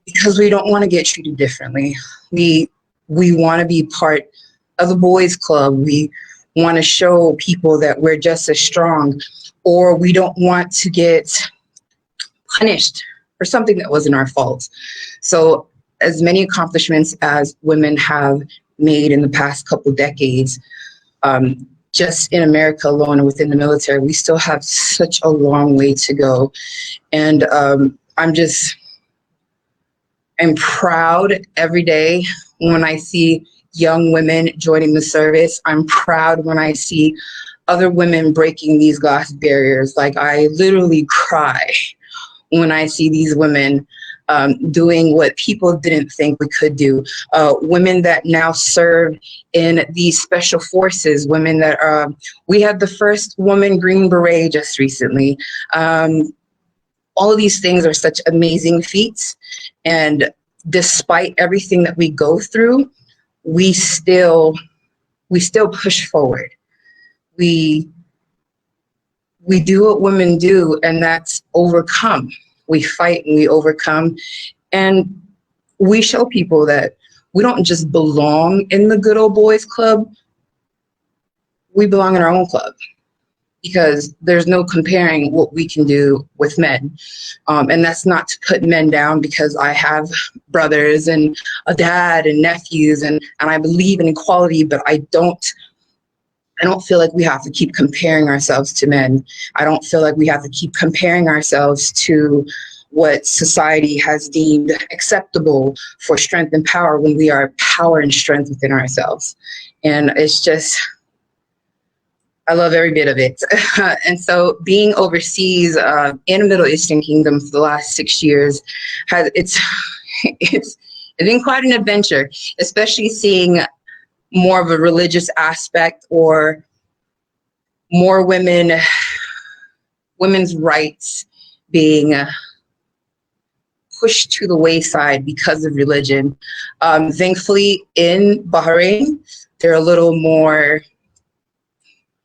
G: because we don't want to get treated differently. We want to be part of the boys club. We want to show people that we're just as strong, or we don't want to get punished for something that wasn't our fault. So as many accomplishments as women have made in the past couple decades, just in America alone and within the military, we still have such a long way to go. And I'm proud every day when I see young women joining the service. I'm proud when I see other women breaking these glass barriers. Like, I literally cry when I see these women doing what people didn't think we could do. Women that now serve in these special forces, women that we had the first woman Green Beret just recently. All of these things are such amazing feats. And despite everything that we go through, we still push forward. We do what women do, and that's overcome. We fight and we overcome, and we show people that we don't just belong in the good old boys club. We belong in our own club, because there's no comparing what we can do with men. And that's not to put men down, because I have brothers and a dad and nephews, and I believe in equality, but I don't feel like we have to keep comparing ourselves to men. I don't feel like we have to keep comparing ourselves to what society has deemed acceptable for strength and power, when we are power and strength within ourselves. And it's just, I love every bit of it. And so being overseas in the Middle Eastern Kingdom for the last 6 years, it's been quite an adventure, especially seeing more of a religious aspect, or more women's rights being pushed to the wayside because of religion. Thankfully, in Bahrain, they're a little more,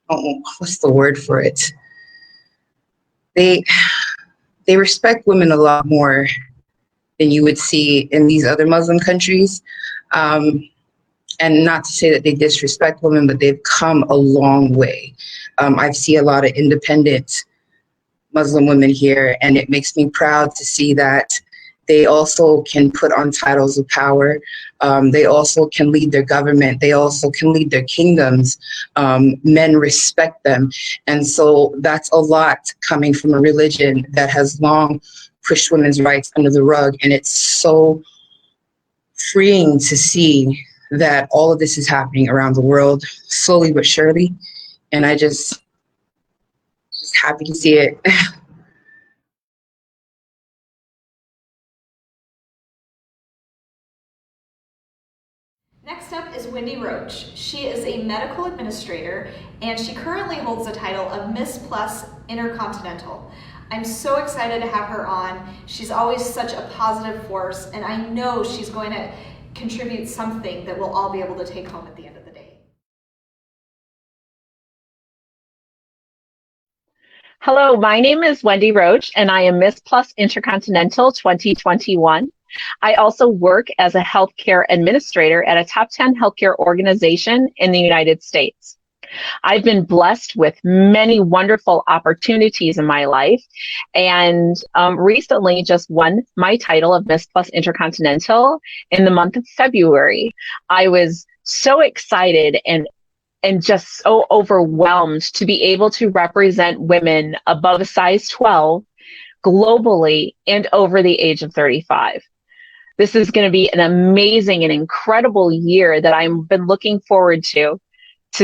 G: what's the word for it? They respect women a lot more than you would see in these other Muslim countries. And not to say that they disrespect women, but they've come a long way. I see a lot of independent Muslim women here, and it makes me proud to see that they also can put on titles of power. They also can lead their government. They also can lead their kingdoms. Men respect them. And so that's a lot coming from a religion that has long pushed women's rights under the rug. And it's so freeing to see that all of this is happening around the world, slowly but surely. And I just happy to see it.
C: Next up is Wendy Roach. She is a medical administrator, and she currently holds the title of Miss Plus Intercontinental. I'm so excited to have her on. She's always such a positive force, and I know she's going to contribute something that we'll all be able to take home at the end of the day.
F: Hello, my name is Wendy Roach, and I am Miss Plus Intercontinental 2021. I also work as a healthcare administrator at a top 10 healthcare organization in the United States. I've been blessed with many wonderful opportunities in my life, and recently just won my title of Miss Plus Intercontinental in the month of February. I was so excited and just so overwhelmed to be able to represent women above a size 12 globally and over the age of 35. This is going to be an amazing and incredible year that I've been looking forward to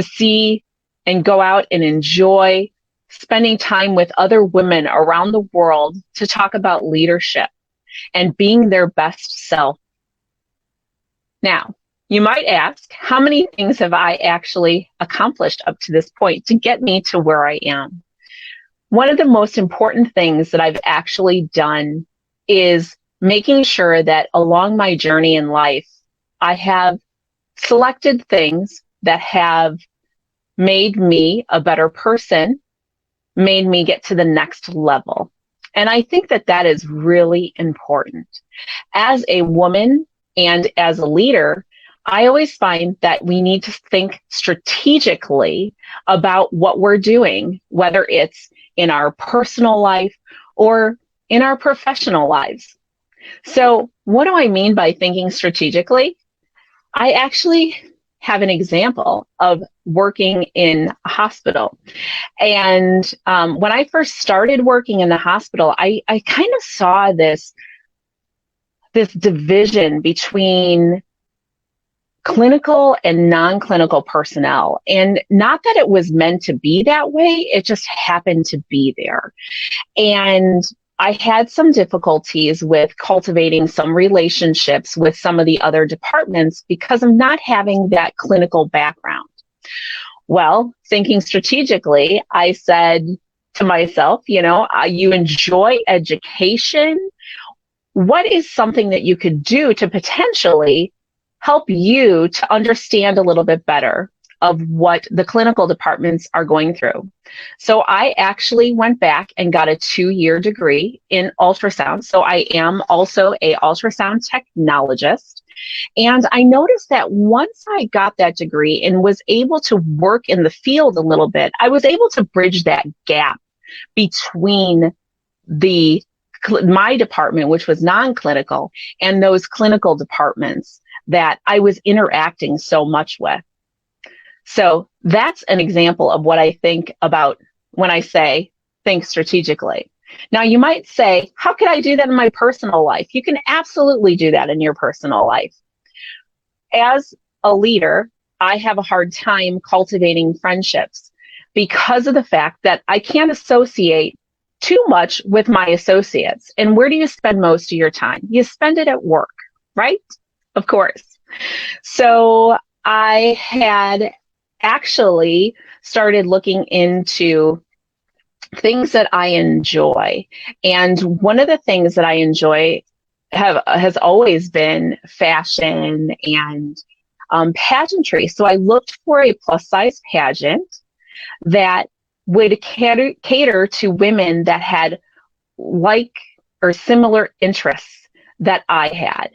F: see and go out and enjoy spending time with other women around the world to talk about leadership and being their best self. Now, you might ask, how many things have I actually accomplished up to this point to get me to where I am? One of the most important things that I've actually done is making sure that along my journey in life, I have
H: selected things that have made me a better person, made me get to the next level. And I think that that is really important. As a woman and as a leader, I always find that we need to think strategically about what we're doing, whether it's in our personal life or in our professional lives. So what do I mean by thinking strategically? I actually have an example of working in a hospital. And when I first started working in the hospital, I kind of saw this division between clinical and non-clinical personnel. And not that it was meant to be that way, it just happened to be there. And I had some difficulties with cultivating some relationships with some of the other departments because of not having that clinical background. Well, thinking strategically, I said to myself, you enjoy education. What is something that you could do to potentially help you to understand a little bit better of what the clinical departments are going through? So I actually went back and got a 2-year degree in ultrasound. So I am also an ultrasound technologist. And I noticed that once I got that degree and was able to work in the field a little bit, I was able to bridge that gap between my department, which was non-clinical, and those clinical departments that I was interacting so much with. So that's an example of what I think about when I say think strategically. Now, you might say, how can I do that in my personal life? You can absolutely do that in your personal life. As a leader, I have a hard time cultivating friendships because of the fact that I can't associate too much with my associates. And where do you spend most of your time? You spend it at work, right? Of course. So I had actually started looking into things that I enjoy. And one of the things that I enjoy has always been fashion and pageantry. So I looked for a plus size pageant that would cater to women that had like or similar interests that I had.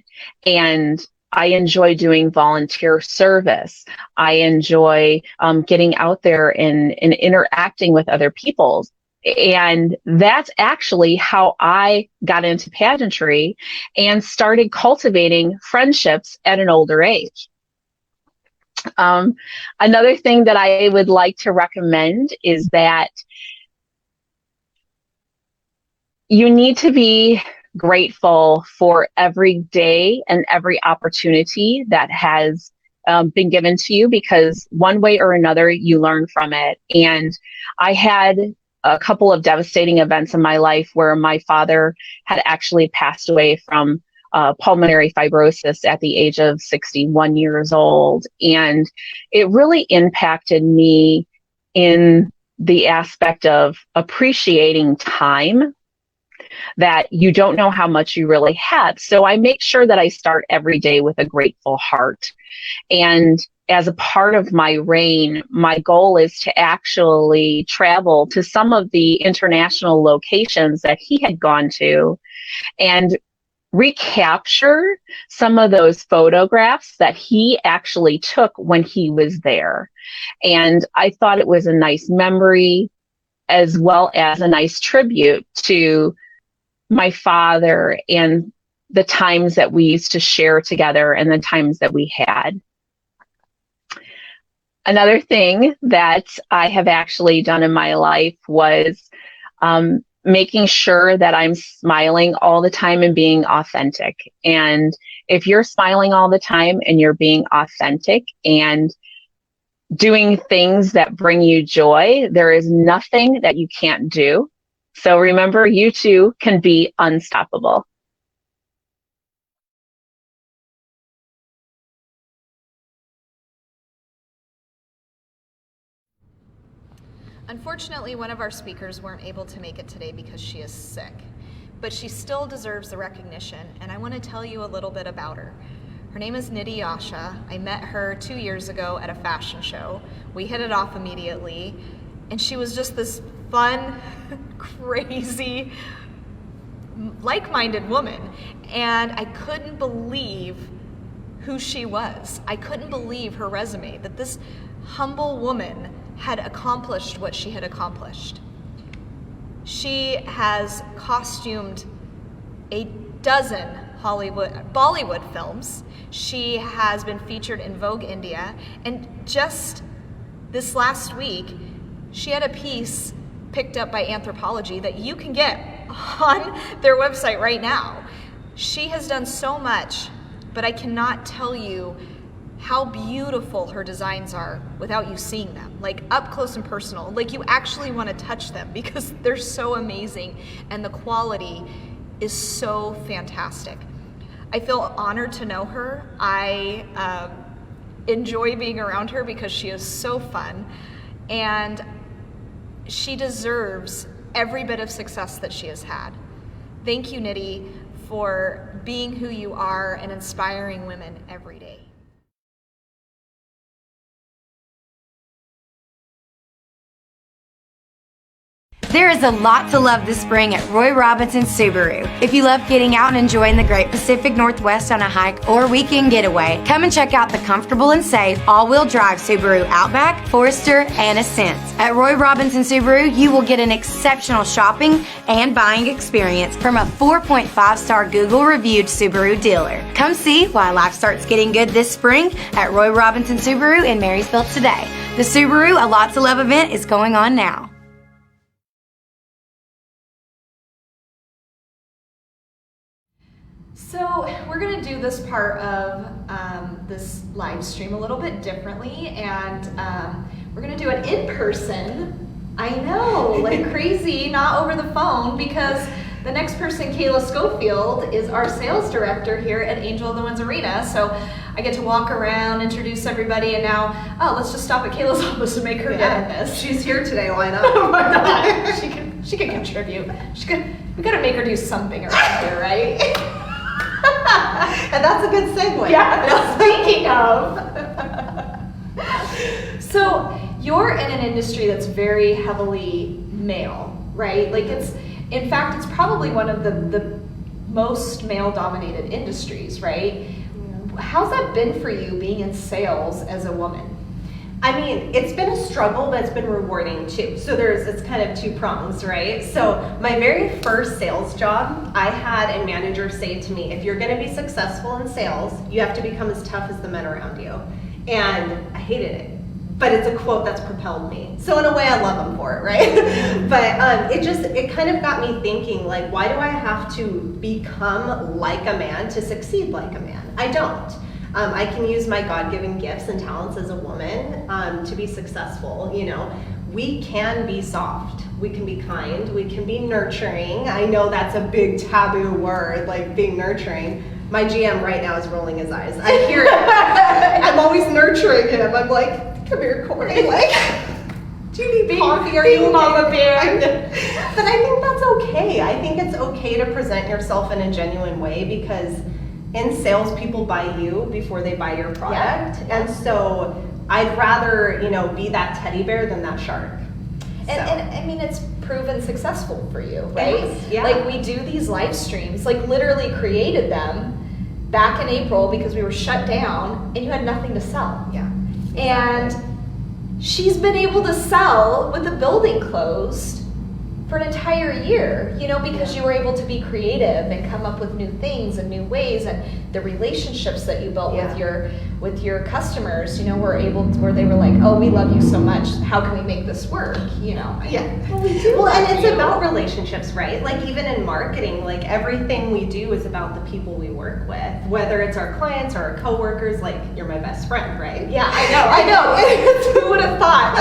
H: And I enjoy doing volunteer service. I enjoy getting out there and interacting with other people. And that's actually how I got into pageantry and started cultivating friendships at an older age. Another thing that I would like to recommend is that you need to be grateful for every day and every opportunity that has been given to you, because one way or another you learn from it. And I had a couple of devastating events in my life where my father had actually passed away from pulmonary fibrosis at the age of 61 years old. And it really impacted me in the aspect of appreciating time, that you don't know how much you really have. So I make sure that I start every day with a grateful heart. And as a part of my reign, my goal is to actually travel to some of the international locations that he had gone to and recapture some of those photographs that he actually took when he was there. And I thought it was a nice memory as well as a nice tribute to my father and the times that we used to share together and the times that we had. Another thing that I have actually done in my life was making sure that I'm smiling all the time and being authentic. And if you're smiling all the time and you're being authentic and doing things that bring you joy, there is nothing that you can't do. So remember, you too can be unstoppable.
C: Unfortunately, one of our speakers weren't able to make it today because she is sick, but she still deserves the recognition, and I want to tell you a little bit about her. Her name is Nidhi Yasha. I met her 2 years ago at a fashion show. We hit it off immediately, and she was just this fun, crazy, like-minded woman. And I couldn't believe who she was. I couldn't believe her resume, that this humble woman had accomplished what she had accomplished. She has costumed a dozen Bollywood films. She has been featured in Vogue India, and just this last week, she had a piece picked up by Anthropology that you can get on their website right now. She has done so much, but I cannot tell you how beautiful her designs are without you seeing them, like up close and personal. Like you actually want to touch them because they're so amazing and the quality is so fantastic. I feel honored to know her. I enjoy being around her because she is so fun, and she deserves every bit of success that she has had. Thank you, Nidhi, for being who you are and inspiring women every day.
A: There is a lot to love this spring at Roy Robinson Subaru. If you love getting out and enjoying the great Pacific Northwest on a hike or weekend getaway, come and check out the comfortable and safe all-wheel drive Subaru Outback, Forester, and Ascent. At Roy Robinson Subaru, you will get an exceptional shopping and buying experience from a 4.5-star Google-reviewed Subaru dealer. Come see why life starts getting good this spring at Roy Robinson Subaru in Marysville today. The Subaru A Lot to Love event is going on now.
C: So we're going to do this part of this live stream a little bit differently, and we're going to do it in person. I know, like crazy, not over the phone, because the next person, Kayla Schofield, is our sales director here at Angel of the Winds Arena. So I get to walk around, introduce everybody, and now, let's just stop at Kayla's office and make her get in this.
I: She's here today, why not?
C: Why not? She can contribute. We got to make her do something around here, right?
I: And that's a good segue.
C: Yeah, speaking of. So you're in an industry that's very heavily male, right? Like in fact, it's probably one of the most male-dominated industries, right? Yeah. How's that been for you being in sales as a woman?
I: I mean, it's been a struggle, but it's been rewarding too. So it's kind of two prongs, right? So my very first sales job, I had a manager say to me, if you're going to be successful in sales, you have to become as tough as the men around you. And I hated it, but it's a quote that's propelled me. So in a way, I love him for it, right? But it kind of got me thinking, like, why do I have to become like a man to succeed like a man? I don't. I can use my God-given gifts and talents as a woman to be successful. You know, we can be soft, we can be kind, we can be nurturing. I know that's a big taboo word, like being nurturing. My GM right now is rolling his eyes. I hear it. I'm always nurturing him. I'm like, come here, Corey. Like, do you need coffee? Are you Mama Bear? But I think that's okay. I think it's okay to present yourself in a genuine way, because in sales, people buy you before they buy your product. Yeah. And so I'd rather, be that teddy bear than that shark.
C: And I mean, it's proven successful for you, right?
I: Yeah.
C: Like we do these live streams, like literally created them back in April because we were shut down and you had nothing to sell.
I: Yeah.
C: And she's been able to sell with the building closed for an entire year, because you were able to be creative and come up with new things and new ways, and the relationships that you built with your customers, where they were like, oh, we love you so much, how can we make this work?
I: Yeah.
C: Well, we do.
I: Well, and it's about relationships, right? Like even in marketing, like everything we do is about the people we work with, whether it's our clients or our coworkers. Like, you're my best friend, right?
C: Yeah, I know. Who would have thought,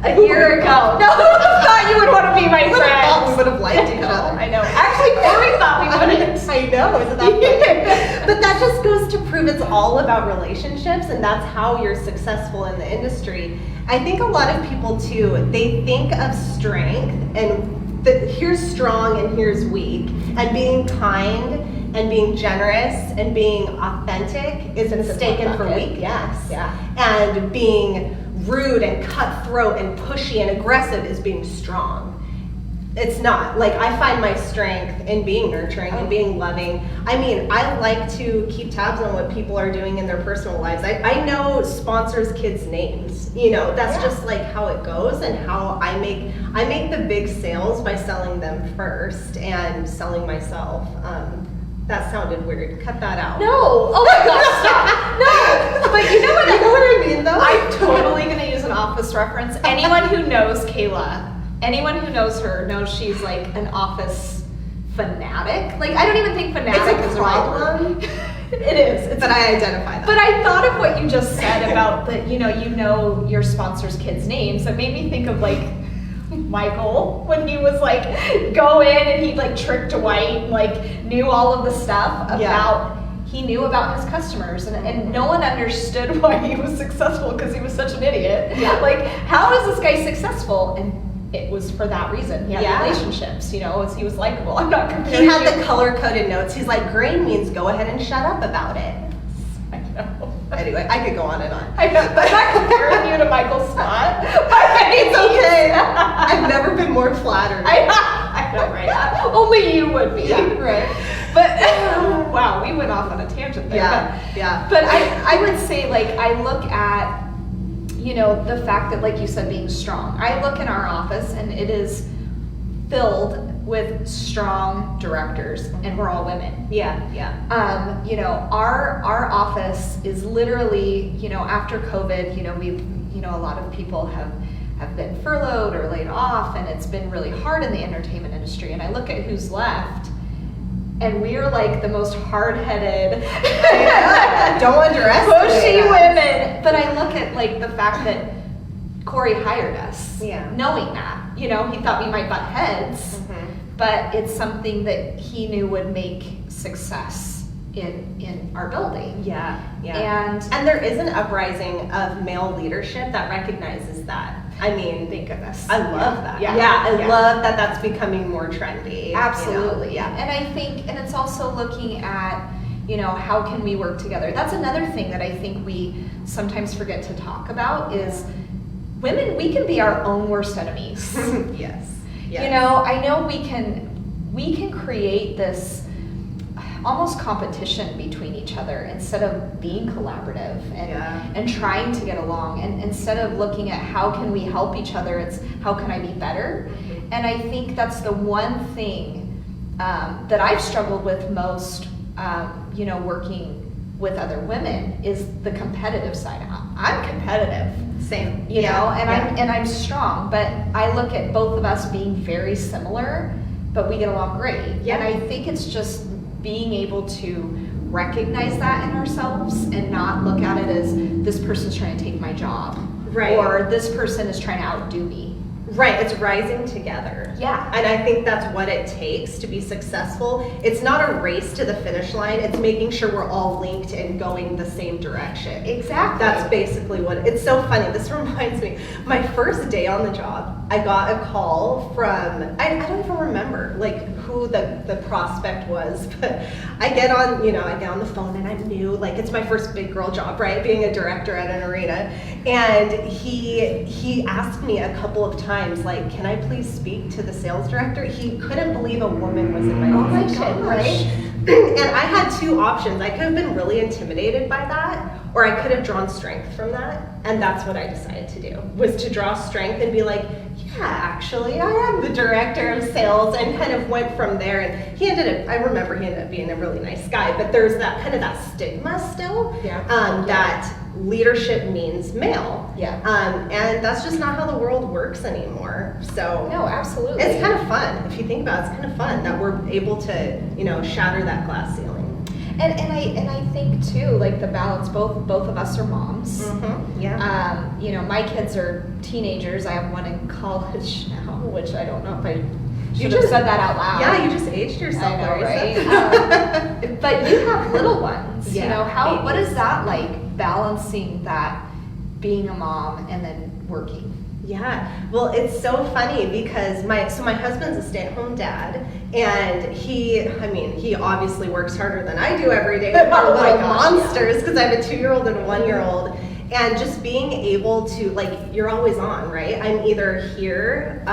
C: a year ago? No, who would have thought you would want to be my friend?
I: We would have liked each other.
C: I know. Actually, Corey thought we wouldn't.
I: I know, isn't that funny? But that just goes to prove it's all about relationships, and that's how you're successful in the industry. I think a lot of people too, they think of strength and here's strong and here's weak, and being kind and being generous and being authentic is mistaken for weakness.
C: Yeah.
I: And being rude and cutthroat and pushy and aggressive is being strong. It's not. Like, I find my strength in being nurturing and being loving. I mean, I like to keep tabs on what people are doing in their personal lives. I know sponsors' kids' names. You know, that's just like how it goes, and how I make the big sales by selling them first and selling myself. That sounded weird. Cut that out.
C: No. Oh my gosh, stop. No. But you know what?
I: You know what I mean, though?
C: I'm totally going to use an Office reference. Anyone who knows Kayla, anyone who knows her knows she's like an Office fanatic. Like, I don't even think fanatic is the right word. It is.
I: But I identify that.
C: But I thought of what you just said about that, you know your sponsor's kids' names. It made me think of like Michael, when he was like go in and he like tricked Dwight and like knew all of the stuff about he knew about his customers, and no one understood why he was successful because he was such an idiot. Like, how is this guy successful? And it was for that reason. He had relationships, he was likable. I'm not comparing.
I: He had the color-coded notes. He's like, green means go ahead and shut up about it.
C: I know.
I: Anyway, I could go on and on.
C: I know. I'm not comparing you to Michael Scott.
I: It's okay. I've never been more flattered.
C: I know, right? Only you would be.
I: Yeah, right.
C: But wow, we went off on a tangent there.
I: Yeah.
C: But I would say, like, I look at, the fact that, like you said, being strong. I look in our office and it is filled with strong directors, and we're all women.
I: Yeah.
C: Our office is literally, after COVID, a lot of people have been furloughed or laid off, and it's been really hard in the entertainment industry. And I look at who's left, and we are like the most hard-headed,
I: don't underestimate
C: pushy
I: us.
C: women. But I look at like the fact that Corey hired us, knowing that, he thought we might butt heads, but it's something that he knew would make success in our building.
I: Yeah.
C: And
I: there is an uprising of male leadership that recognizes that. I mean,
C: thank goodness.
I: I love that.
C: Yeah.
I: I love that that's becoming more trendy.
C: Absolutely.
I: Yeah.
C: And I think, and it's also looking at, how can we work together? That's another thing that I think we sometimes forget to talk about is women, we can be our own worst enemies.
I: Yes.
C: I know we can create this almost competition between each other instead of being collaborative and trying to get along, and instead of looking at how can we help each other, it's how can I be better. And I think that's the one thing that I've struggled with most, working with other women, is the competitive side. I'm competitive.
I: Same.
C: And I'm strong, but I look at both of us being very similar, but we get along great.
I: Yeah.
C: And I think it's just being able to recognize that in ourselves and not look at it as this person's trying to take my job.
I: Right.
C: Or this person is trying to outdo me.
I: Right, it's rising together.
C: Yeah.
I: And I think that's what it takes to be successful. It's not a race to the finish line, it's making sure we're all linked and going the same direction.
C: Exactly.
I: That's basically what, it's so funny. This reminds me, my first day on the job, I got a call from, I don't even remember like who the prospect was, but I get on the phone and I'm new, like it's my first big girl job, right? Being a director at an arena. And he asked me a couple of times, like, can I please speak to the sales director? He couldn't believe a woman was in my position, right? And I had two options. I could have been really intimidated by that, or I could have drawn strength from that. And that's what I decided to do, was to draw strength and be like, yeah, actually, I am the director of sales, and kind of went from there. And I remember he ended up being a really nice guy, but there's that kind of that stigma still, that leadership means male.
C: Yeah.
I: And that's just not how the world works anymore. So
C: No, absolutely.
I: it's kind of fun. If you think about it, it's kind of fun that we're able to, shatter that glass ceiling.
C: And I think too, like the balance, both of us are moms.
I: Yeah.
C: My kids are teenagers. I have one in college now, which I don't know if I should have
I: just
C: said that out loud.
I: Yeah, you just aged yourself.
C: I know,
I: Larissa.
C: right? But you have little ones.
I: Yeah,
C: what is that like, balancing that, being a mom and then working?
I: Yeah, well, it's so funny because my husband's a stay-at-home dad, and he obviously works harder than I do every day. We're little monsters because I have a 2-year-old and a 1-year-old, and just being able to, like, you're always on, right? I'm either here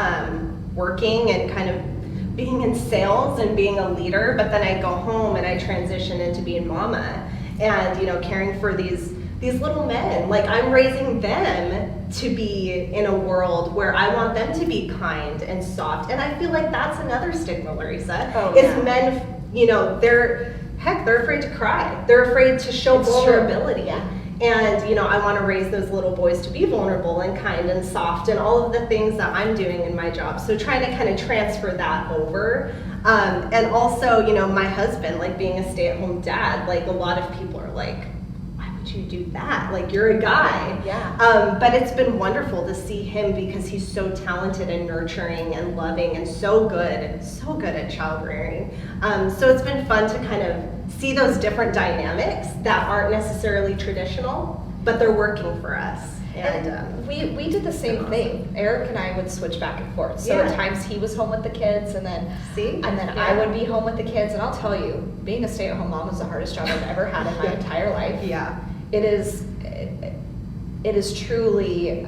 I: working and kind of being in sales and being a leader, but then I go home and I transition into being mama and, you know, caring for these little men. Like, I'm raising them to be in a world where I want them to be kind and soft. And I feel like that's another stigma, Larissa, is men, you know, they're afraid to cry. They're afraid to show vulnerability. Yeah. And, you know, I want to raise those little boys to be vulnerable and kind and soft and all of the things that I'm doing in my job. So trying to kind of transfer that over. And also, you know, my husband, like being a stay-at-home dad, like a lot of people are like, you do that, like you're a guy. Yeah. But it's been wonderful to see him because he's so talented and nurturing and loving and so good at child rearing. So it's been fun to kind of see those different dynamics that aren't necessarily traditional, but they're working for us. And
C: we did the same thing. Eric and I would switch back and forth. So at times he was home with the kids, and then I would be home with the kids. And I'll tell you, being a stay-at-home mom was the hardest job I've ever had in my entire life. Yeah. It is truly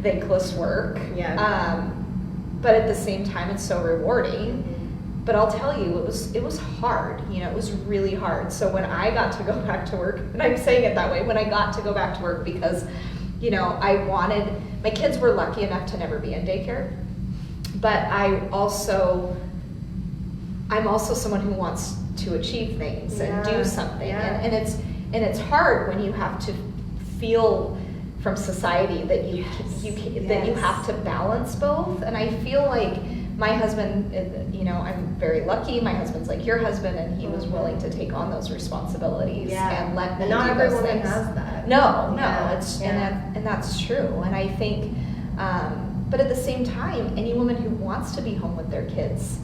C: thankless work. Yeah. But at the same time, it's so rewarding. But I'll tell you, it was hard. You know, it was really hard. So when I got to go back to work, and I'm saying it that way, when I got to go back to work because, you know, my kids were lucky enough to never be in daycare. But I'm also someone who wants to achieve things and do something. Yeah. And it's hard when you have to feel from society that you have to balance both. And I feel like my husband, you know, I'm very lucky. My husband's like your husband, and he was willing to take on those responsibilities and let me do those things. Not everyone has that. No, and that's true. And I think, but at the same time, any woman who wants to be home with their kids,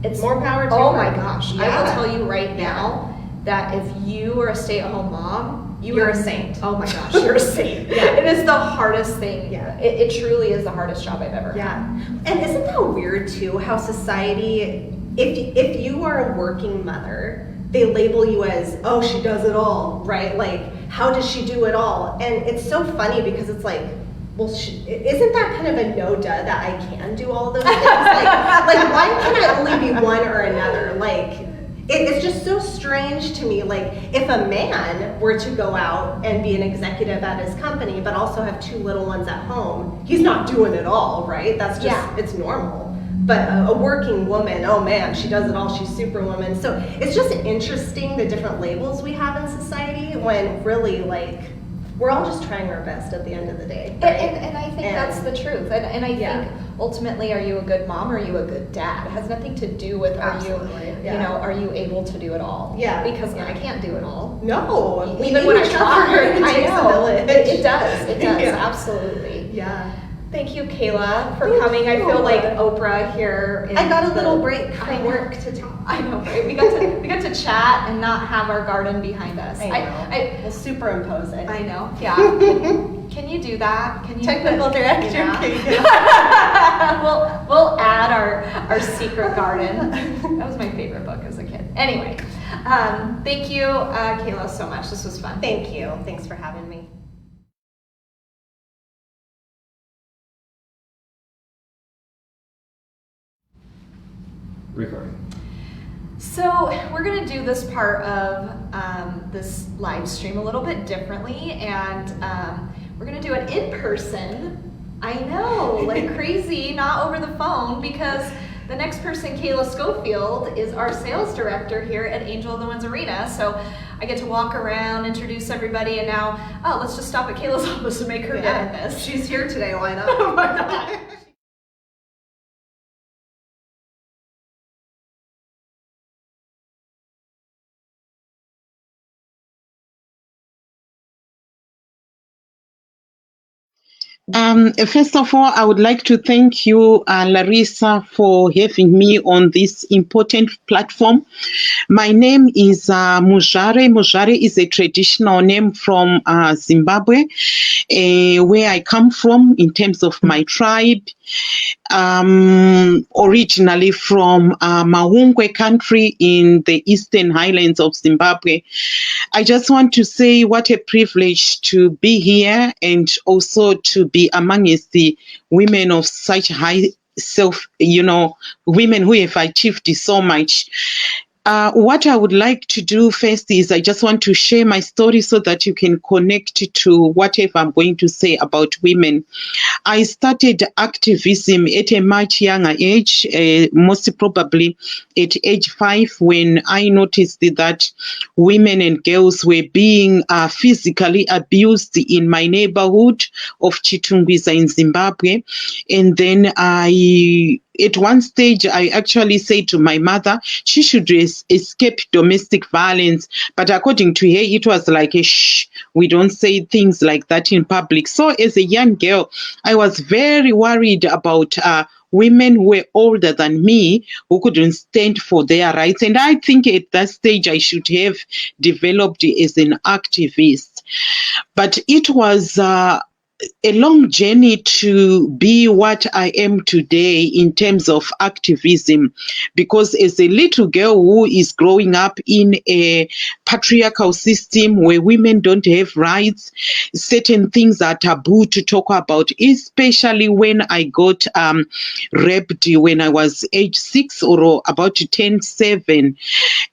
C: it's more power to her. Oh my gosh! Yeah. I will tell you right now that if you are a stay-at-home mom, you're a saint. Oh my gosh, you're a saint. Yeah. It is the hardest thing. Yeah. It truly is the hardest job I've ever had.
I: And isn't that weird too, how society, if you are a working mother, they label you as, oh, she does it all, right? Like, how does she do it all? And it's so funny because it's like, well, isn't that kind of a no-duh that I can do all those things? like why can I only be one or another? Like, it's just so strange to me. Like, if a man were to go out and be an executive at his company, but also have 2 little ones at home, he's not doing it all, right? That's just, it's normal. But a working woman, oh man, she does it all, she's superwoman. So it's just interesting the different labels we have in society when really, like, we're all just trying our best at the end of the day. Right?
C: And I think that's the truth. And I think ultimately, are you a good mom or are you a good dad? It has nothing to do with are you able to do it all? Yeah. Because I can't do it all.
I: No.
C: Even when I try. I know. It does. It does. Absolutely. Yeah. Thank you, Kayla, for coming. I feel like Oprah here.
I: I got a little break from work to talk.
C: I know, right? We got to chat and not have our garden behind us.
I: I know. We'll superimpose it.
C: I know. Yeah. Can you do that? Can you
I: technical director?
C: We'll add our secret garden. That was my favorite book as a kid. Anyway, thank you, Kayla, so much. This was fun.
I: Thank you. Thanks for having me.
J: Recording.
C: So we're going to do this part of this live stream a little bit differently, and we're going to do it in person. I know, like crazy, not over the phone, because the next person, Kayla Schofield, is our sales director here at Angel of the Winds Arena. So I get to walk around, introduce everybody, and now, let's just stop at Kayla's office and make her get in this.
I: She's here today, why not?
C: Oh my God.
J: First of all, I would like to thank you, Larissa, for having me on this important platform. My name is Mujare. Mujare is a traditional name from Zimbabwe, where I come from in terms of my tribe. Originally from Mahungwe country in the eastern highlands of Zimbabwe. I just want to say what a privilege to be here and also to be amongst the women of such high women who have achieved so much. What I would like to do first is I just want to share my story so that you can connect to whatever I'm going to say about women. I started activism at a much younger age, most probably at age 5, when I noticed that women and girls were being physically abused in my neighborhood of Chitungwiza in Zimbabwe. And then at one stage, I actually said to my mother, she should escape domestic violence. But according to her, it was like a shh, we don't say things like that in public. So as a young girl, I was very worried about women who were older than me who couldn't stand for their rights. And I think at that stage, I should have developed as an activist. But it was a long journey to be what I am today in terms of activism, because as a little girl who is growing up in a patriarchal system where women don't have rights, certain things are taboo to talk about, especially when I got raped when I was age 6 or about to turn 7.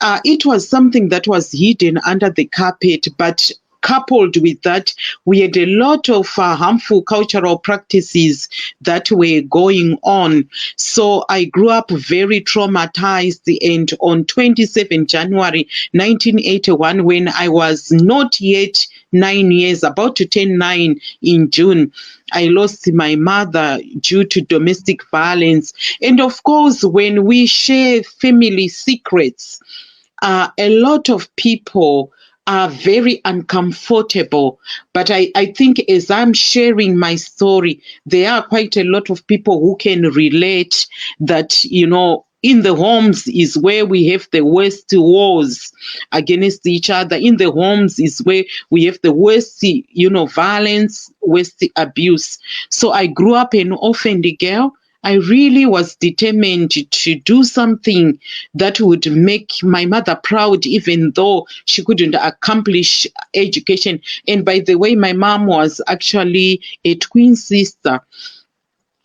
J: It was something that was hidden under the carpet, but coupled with that, we had a lot of harmful cultural practices that were going on. So I grew up very traumatized, and on 27 January 1981, when I was not yet 9 years, about to turn 9 in June, I lost my mother due to domestic violence. And of course, when we share family secrets, a lot of people are very uncomfortable. But I think as I'm sharing my story, there are quite a lot of people who can relate that, in the homes is where we have the worst wars against each other. In the homes is where we have the worst, violence, worst abuse. So I grew up an orphaned girl. I really was determined to do something that would make my mother proud, even though she couldn't accomplish education. And by the way, my mom was actually a twin sister.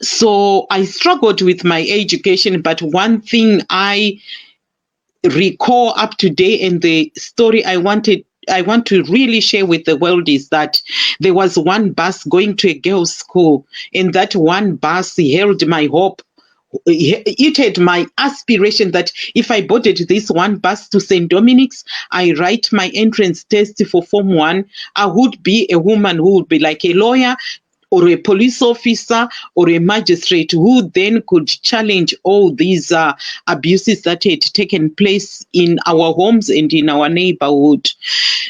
J: So I struggled with my education, but one thing I recall up to date, and the story I want to really share with the world, is that there was one bus going to a girls' school, and that one bus held my hope. It had my aspiration that if I boarded this one bus to St. Dominic's, I write my entrance test for Form 1, I would be a woman who would be like a lawyer or a police officer or a magistrate who then could challenge all these abuses that had taken place in our homes and in our neighborhood.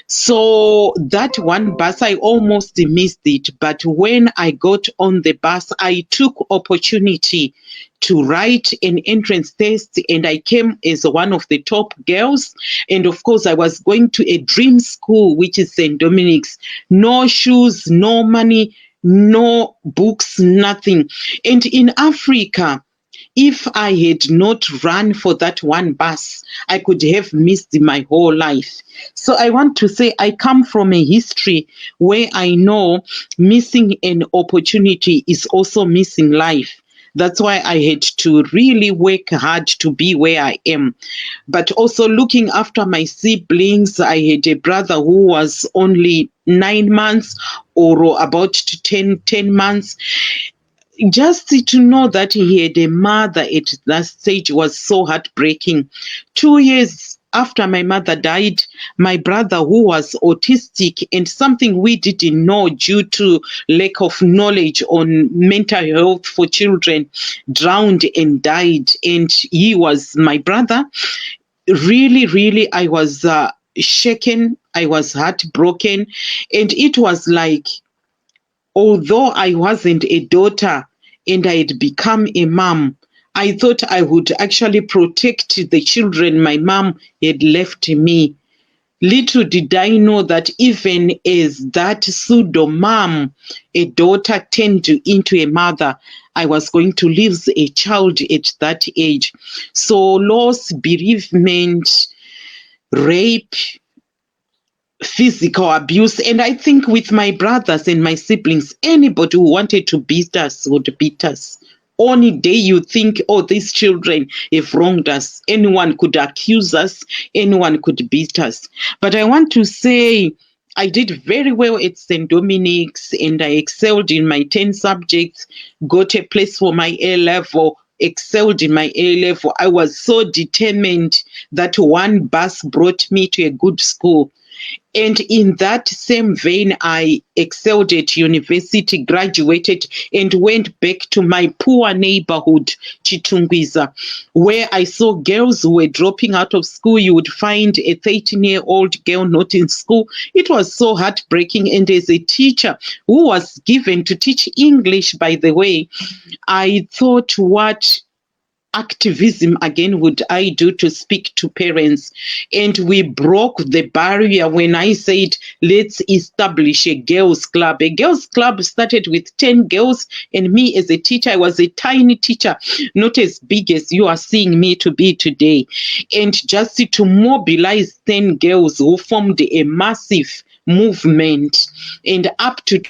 J: So that one bus, I almost missed it. But when I got on the bus, I took opportunity to write an entrance test, and I came as one of the top girls. And of course, I was going to a dream school, which is St. Dominic's. No shoes, no money, no books, nothing. And in Africa, if I had not run for that one bus, I could have missed my whole life. So I want to say I come from a history where I know missing an opportunity is also missing life. That's why I had to really work hard to be where I am. But also looking after my siblings, I had a brother who was only 9 months or about to 10 months. Just to know that he had a mother at that stage was so heartbreaking. 2 years after my mother died, my brother, who was autistic and something we didn't know due to lack of knowledge on mental health for children, drowned and died. And he was my brother. Really, really, I was shaken. I was heartbroken. And it was like although I wasn't a daughter and I had become a mom, I thought I would actually protect the children my mom had left me. Little did I know that even as that pseudo mom, a daughter turned into a mother, I was going to lose a child at that age. So loss, bereavement, rape, physical abuse, and I think with my brothers and my siblings, anybody who wanted to beat us would beat us. Only day you think, oh, these children have wronged us, anyone could accuse us, anyone could beat us. But I want to say I did very well at St. Dominic's and I excelled in my 10 subjects, got a place for my A-level, excelled in my A-level. I was so determined that one bus brought me to a good school. And in that same vein, I excelled at university, graduated, and went back to my poor neighborhood, Chitungwiza, where I saw girls who were dropping out of school. You would find a 13-year-old girl not in school. It was so heartbreaking. And as a teacher who was given to teach English, by the way, I thought, what activism again would I do to speak to parents? And we broke the barrier when I said, let's establish a girls' club. A girls' club started with 10 girls, and me as a teacher, I was a tiny teacher, not as big as you are seeing me to be today. And just to mobilize 10 girls who formed a massive movement, and up to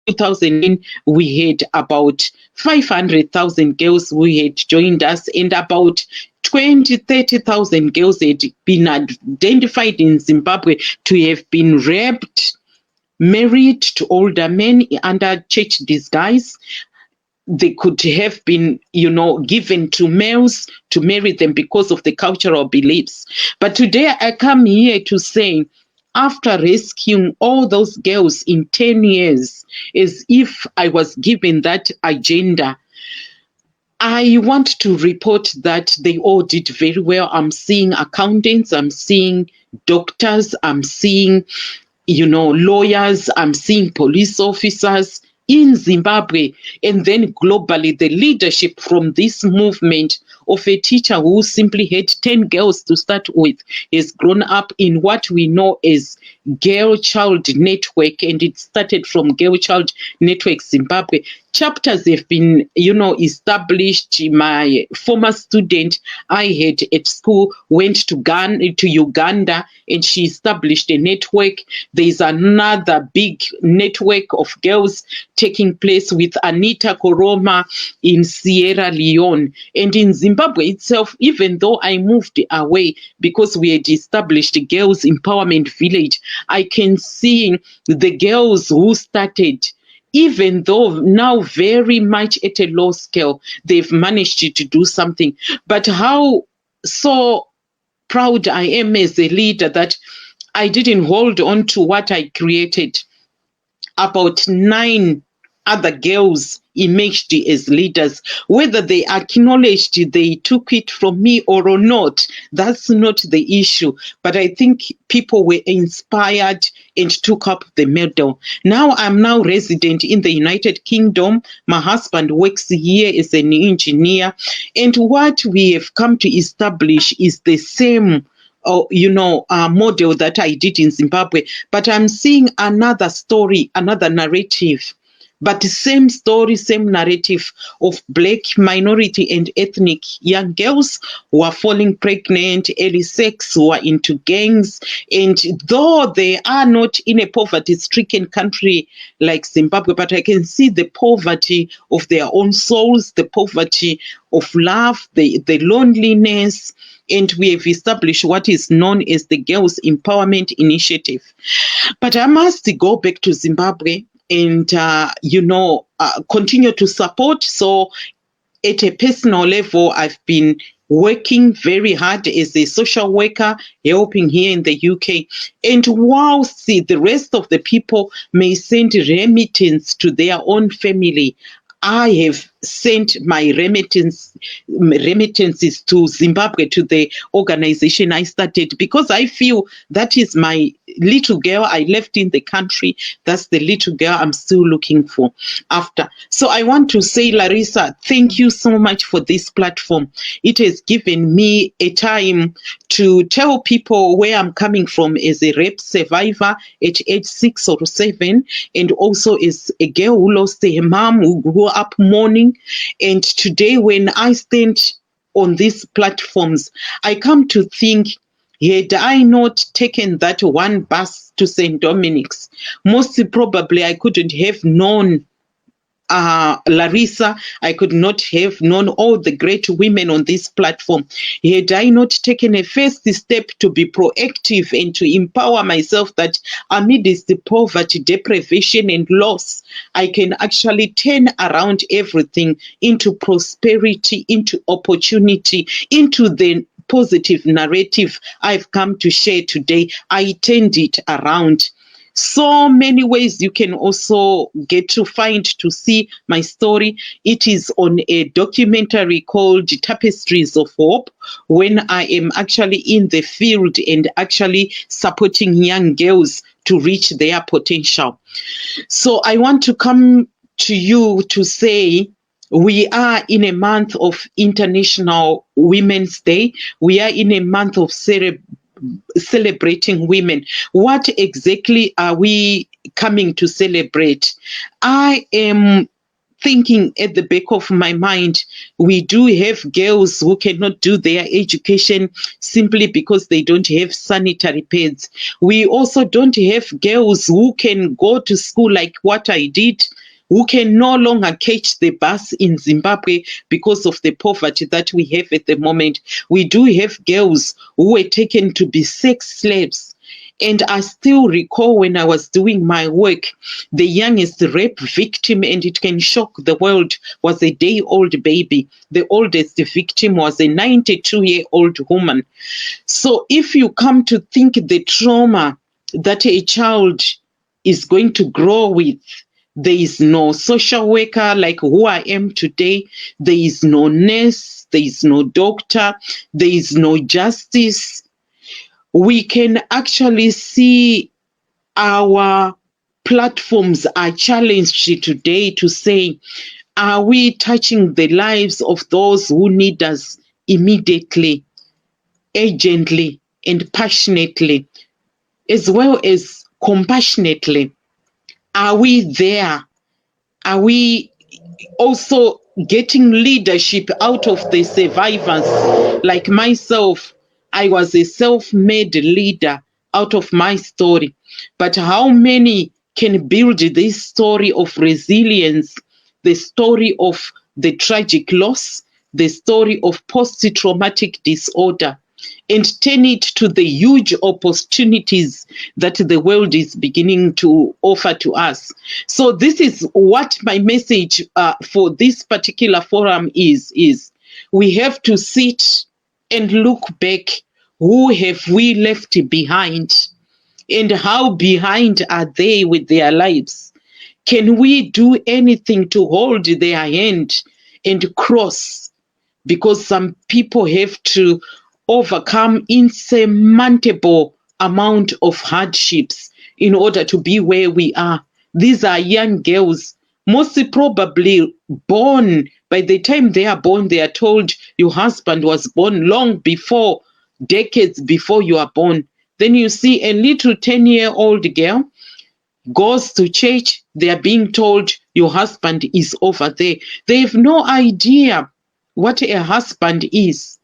J: 2000, we had about 500,000 girls who had joined us, and about 30,000 girls had been identified in Zimbabwe to have been raped, married to older men under church disguise. They could have been, given to males to marry them because of the cultural beliefs. But today I come here to say, after rescuing all those girls in 10 years, as if I was given that agenda, I want to report that they all did very well. I'm seeing accountants, I'm seeing doctors, I'm seeing, lawyers, I'm seeing police officers in Zimbabwe, and then globally, the leadership from this movement of a teacher who simply had 10 girls to start with has grown up in what we know as Girl Child Network, and it started from Girl Child Network Zimbabwe. Chapters have been, established. My former student I had at school went to Uganda, and she established a network. There is another big network of girls taking place with Anita Koroma in Sierra Leone. And in Zimbabwe itself, even though I moved away because we had established a Girls Empowerment Village, I can see the girls who started, even though now very much at a low scale, they've managed to do something. But how so proud I am as a leader that I didn't hold on to what I created. About 9 other girls emerged as leaders. Whether they acknowledged they took it from me or not, that's not the issue. But I think people were inspired and took up the medal. Now I'm now resident in the United Kingdom. My husband works here as an engineer. And what we have come to establish is the same model that I did in Zimbabwe. But I'm seeing another story, another narrative. But the same story, same narrative of Black, minority and ethnic young girls who are falling pregnant, early sex, who are into gangs. And though they are not in a poverty-stricken country like Zimbabwe, but I can see the poverty of their own souls, the poverty of love, the loneliness. And we have established what is known as the Girls Empowerment Initiative. But I must go back to Zimbabwe and, continue to support. So at a personal level, I've been working very hard as a social worker, helping here in the UK. And whilst the rest of the people may send remittance to their own family, I have sent my remittances to Zimbabwe, to the organization I started, because I feel that is my little girl I left in the country. That's the little girl I'm still looking for after. So I want to say, Larissa, thank you so much for this platform. It has given me a time to tell people where I'm coming from as a rape survivor at age 6 or 7, and also as a girl who lost her mom, who grew up mourning. And today, when I stand on these platforms, I come to think, had I not taken that one bus to St. Dominic's, most probably I couldn't have known Larissa. I could not have known all the great women on this platform. Had I not taken a first step to be proactive and to empower myself that amidst the poverty, deprivation, and loss, I can actually turn around everything into prosperity, into opportunity, into the positive narrative I've come to share today. I turned it around. So many ways you can also get to find to see my story. It is on a documentary called Tapestries of Hope, when I am actually in the field and actually supporting young girls to reach their potential. So I want to come to you to say, we are in a month of International Women's Day. We are in a month of celebrating women. What exactly are we coming to celebrate? I am thinking at the back of my mind, we do have girls who cannot do their education simply because they don't have sanitary pads. We also don't have girls who can go to school like what I did, who can no longer catch the bus in Zimbabwe because of the poverty that we have at the moment. We do have girls who were taken to be sex slaves. And I still recall when I was doing my work, the youngest rape victim, and it can shock the world, was a day-old baby. The oldest victim was a 92-year-old woman. So if you come to think the trauma that a child is going to grow with, there is no social worker like who I am today. There is no nurse. There is no doctor. There is no justice. We can actually see our platforms are challenged today to say, are we touching the lives of those who need us immediately, urgently, and passionately, as well as compassionately? Are we there? Are we also getting leadership out of the survivors? Like myself, I was a self-made leader out of my story. But how many can build this story of resilience, the story of the tragic loss, the story of post-traumatic disorder, and turn it to the huge opportunities that the world is beginning to offer to us? So this is what my message for this particular forum is. We have to sit and look back. Who have we left behind? And how behind are they with their lives? Can we do anything to hold their hand and cross? Because some people have to overcome insurmountable amount of hardships in order to be where we are. These are young girls, most probably born. By the time they are born, they are told your husband was born long before, decades before you are born. Then you see a little 10-year-old girl goes to church. They are being told your husband is over there. They have no idea what a husband is.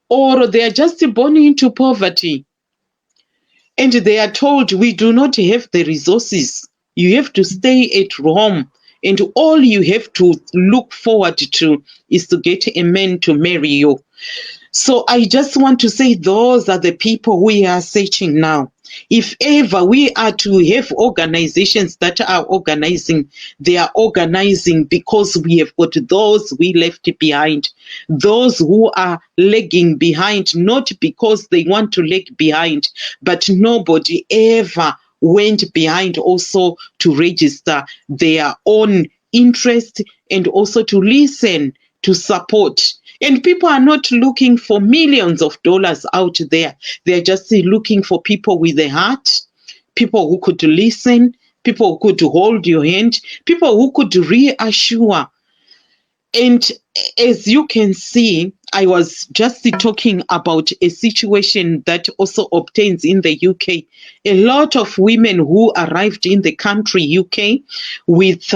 J: Or they are just born into poverty. And they are told, we do not have the resources. You have to stay at home. And all you have to look forward to is to get a man to marry you. So I just want to say those are the people we are searching now. If ever we are to have organizations that are organizing, they are organizing because we have got those we left behind, those who are lagging behind, not because they want to lag behind, but nobody ever went behind also to register their own interest and also to listen, to support. And people are not looking for millions of dollars out there. They're just looking for people with a heart, people who could listen, people who could hold your hand, people who could reassure. And as you can see, I was just talking about a situation that also obtains in the UK. A lot of women who arrived in the country, UK, with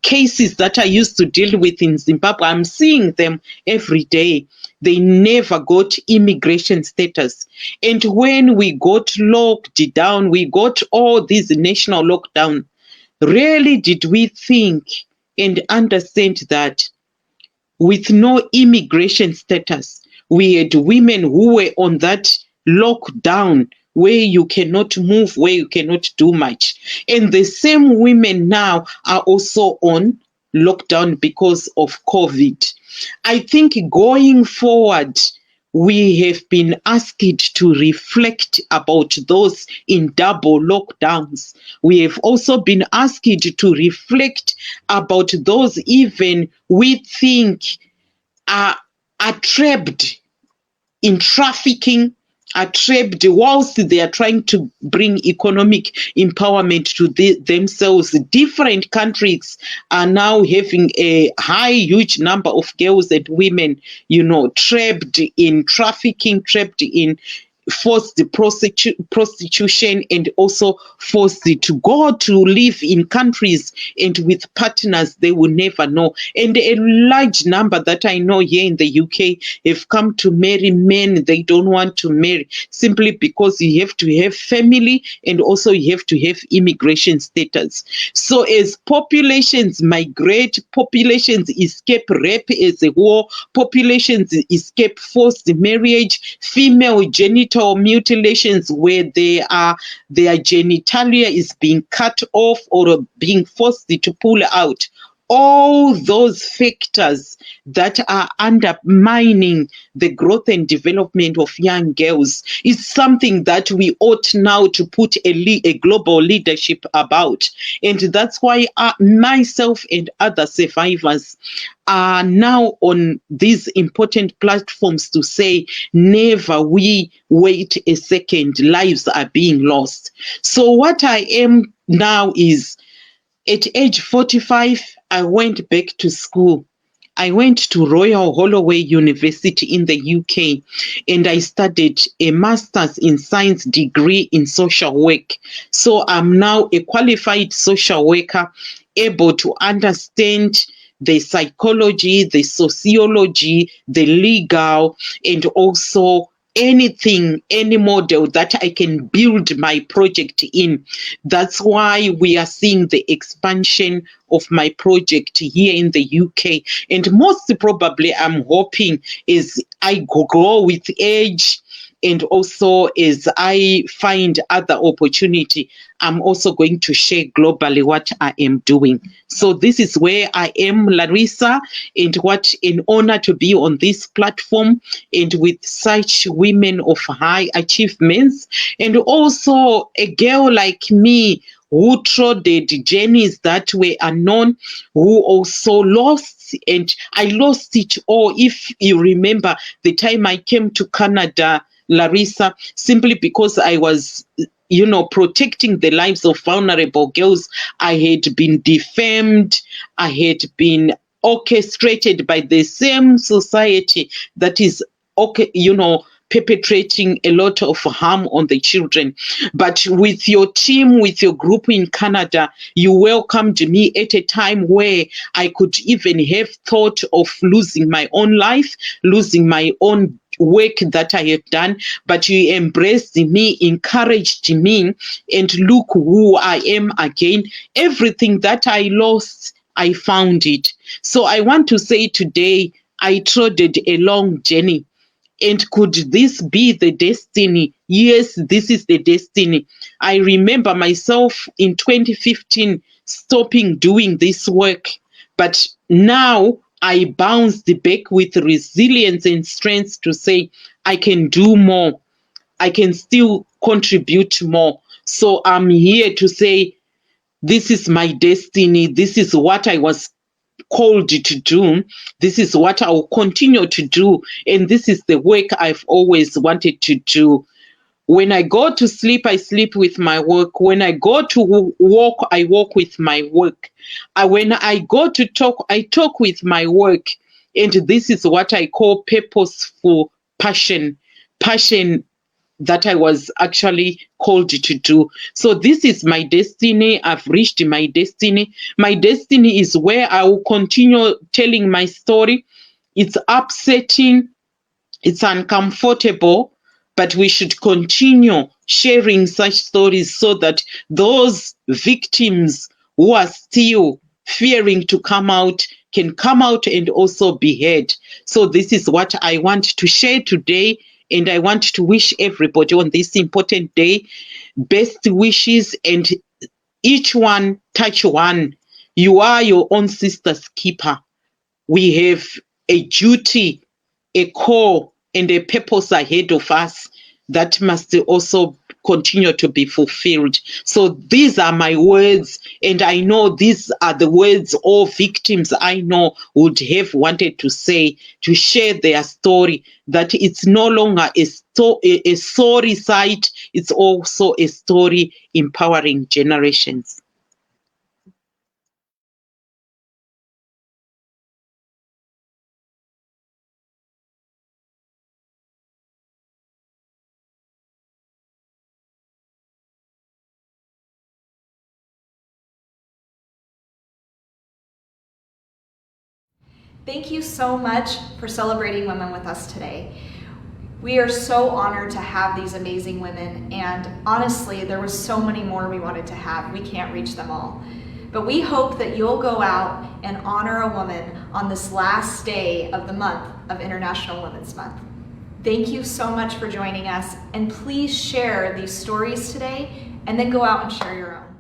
J: cases that I used to deal with in Zimbabwe, I'm seeing them every day. They never got immigration status. And when we got locked down, we got all these national lockdown, rarely did we think and understand that with no immigration status, we had women who were on that lockdown where you cannot move, where you cannot do much. And the same women now are also on lockdown because of COVID. I think going forward, we have been asked to reflect about those in double lockdowns. We have also been asked to reflect about those even we think are trapped in trafficking, are trapped whilst they are trying to bring economic empowerment to themselves. Different countries are now having a huge number of girls and women, trapped in trafficking, trapped in forced prostitution, and also forced to go to live in countries and with partners they will never know. And a large number that I know here in the UK have come to marry men they don't want to marry, simply because you have to have family and also you have to have immigration status. So as populations migrate, populations escape rape as a war, populations escape forced marriage, female genital mutilations where their genitalia is being cut off or being forced to pull out. All those factors that are undermining the growth and development of young girls is something that we ought now to put a global leadership about. And that's why myself and other survivors are now on these important platforms to say, never we wait a second, lives are being lost. So what I am now is, at age 45, I went back to school. I went to Royal Holloway University in the UK and I studied a master's in science degree in social work. So I'm now a qualified social worker, able to understand the psychology, the sociology, the legal, and also any model that I can build my project in. That's why we are seeing the expansion of my project here in the UK. And most probably, I'm hoping as I grow with age, and also as I find other opportunity, I'm also going to share globally what I am doing. So this is where I am, Larissa, and what an honor to be on this platform and with such women of high achievements, and also a girl like me who trotted journeys that were unknown, who also lost, and I lost it all. If you remember the time I came to Canada, Larissa, simply because I was, protecting the lives of vulnerable girls. I had been defamed. I had been orchestrated by the same society that is, perpetrating a lot of harm on the children. But with your team, with your group in Canada, you welcomed me at a time where I could even have thought of losing my own life, losing my own work that I have done, but you embraced me, encouraged me, and look who I am again. Everything that I lost, I found it. So I want to say today, I trotted a long journey. And could this be the destiny? Yes, this is the destiny. I remember myself in 2015 stopping doing this work, but now I bounced back with resilience and strength to say, I can do more. I can still contribute more. So I'm here to say, this is my destiny. This is what I was called to do. This is what I will continue to do. And this is the work I've always wanted to do. When I go to sleep, I sleep with my work. When I go to walk, I walk with my work. When I go to talk, I talk with my work. And this is what I call purposeful passion. Passion that I was actually called to do. So this is my destiny. I've reached my destiny. My destiny is where I will continue telling my story. It's upsetting. It's uncomfortable, but we should continue sharing such stories so that those victims who are still fearing to come out can come out and also be heard. So this is what I want to share today. And I want to wish everybody on this important day best wishes, and each one touch one. You are your own sister's keeper. We have a duty, a call, and a purpose ahead of us that must also continue to be fulfilled. So these are my words, and I know these are the words all victims I know would have wanted to say, to share their story, that it's no longer a sorry sight, it's also a story empowering generations.
C: Thank you so much for celebrating women with us today. We are so honored to have these amazing women, and honestly, there was so many more we wanted to have. We can't reach them all. But we hope that you'll go out and honor a woman on this last day of the month of International Women's Month. Thank you so much for joining us, and please share these stories today and then go out and share your own.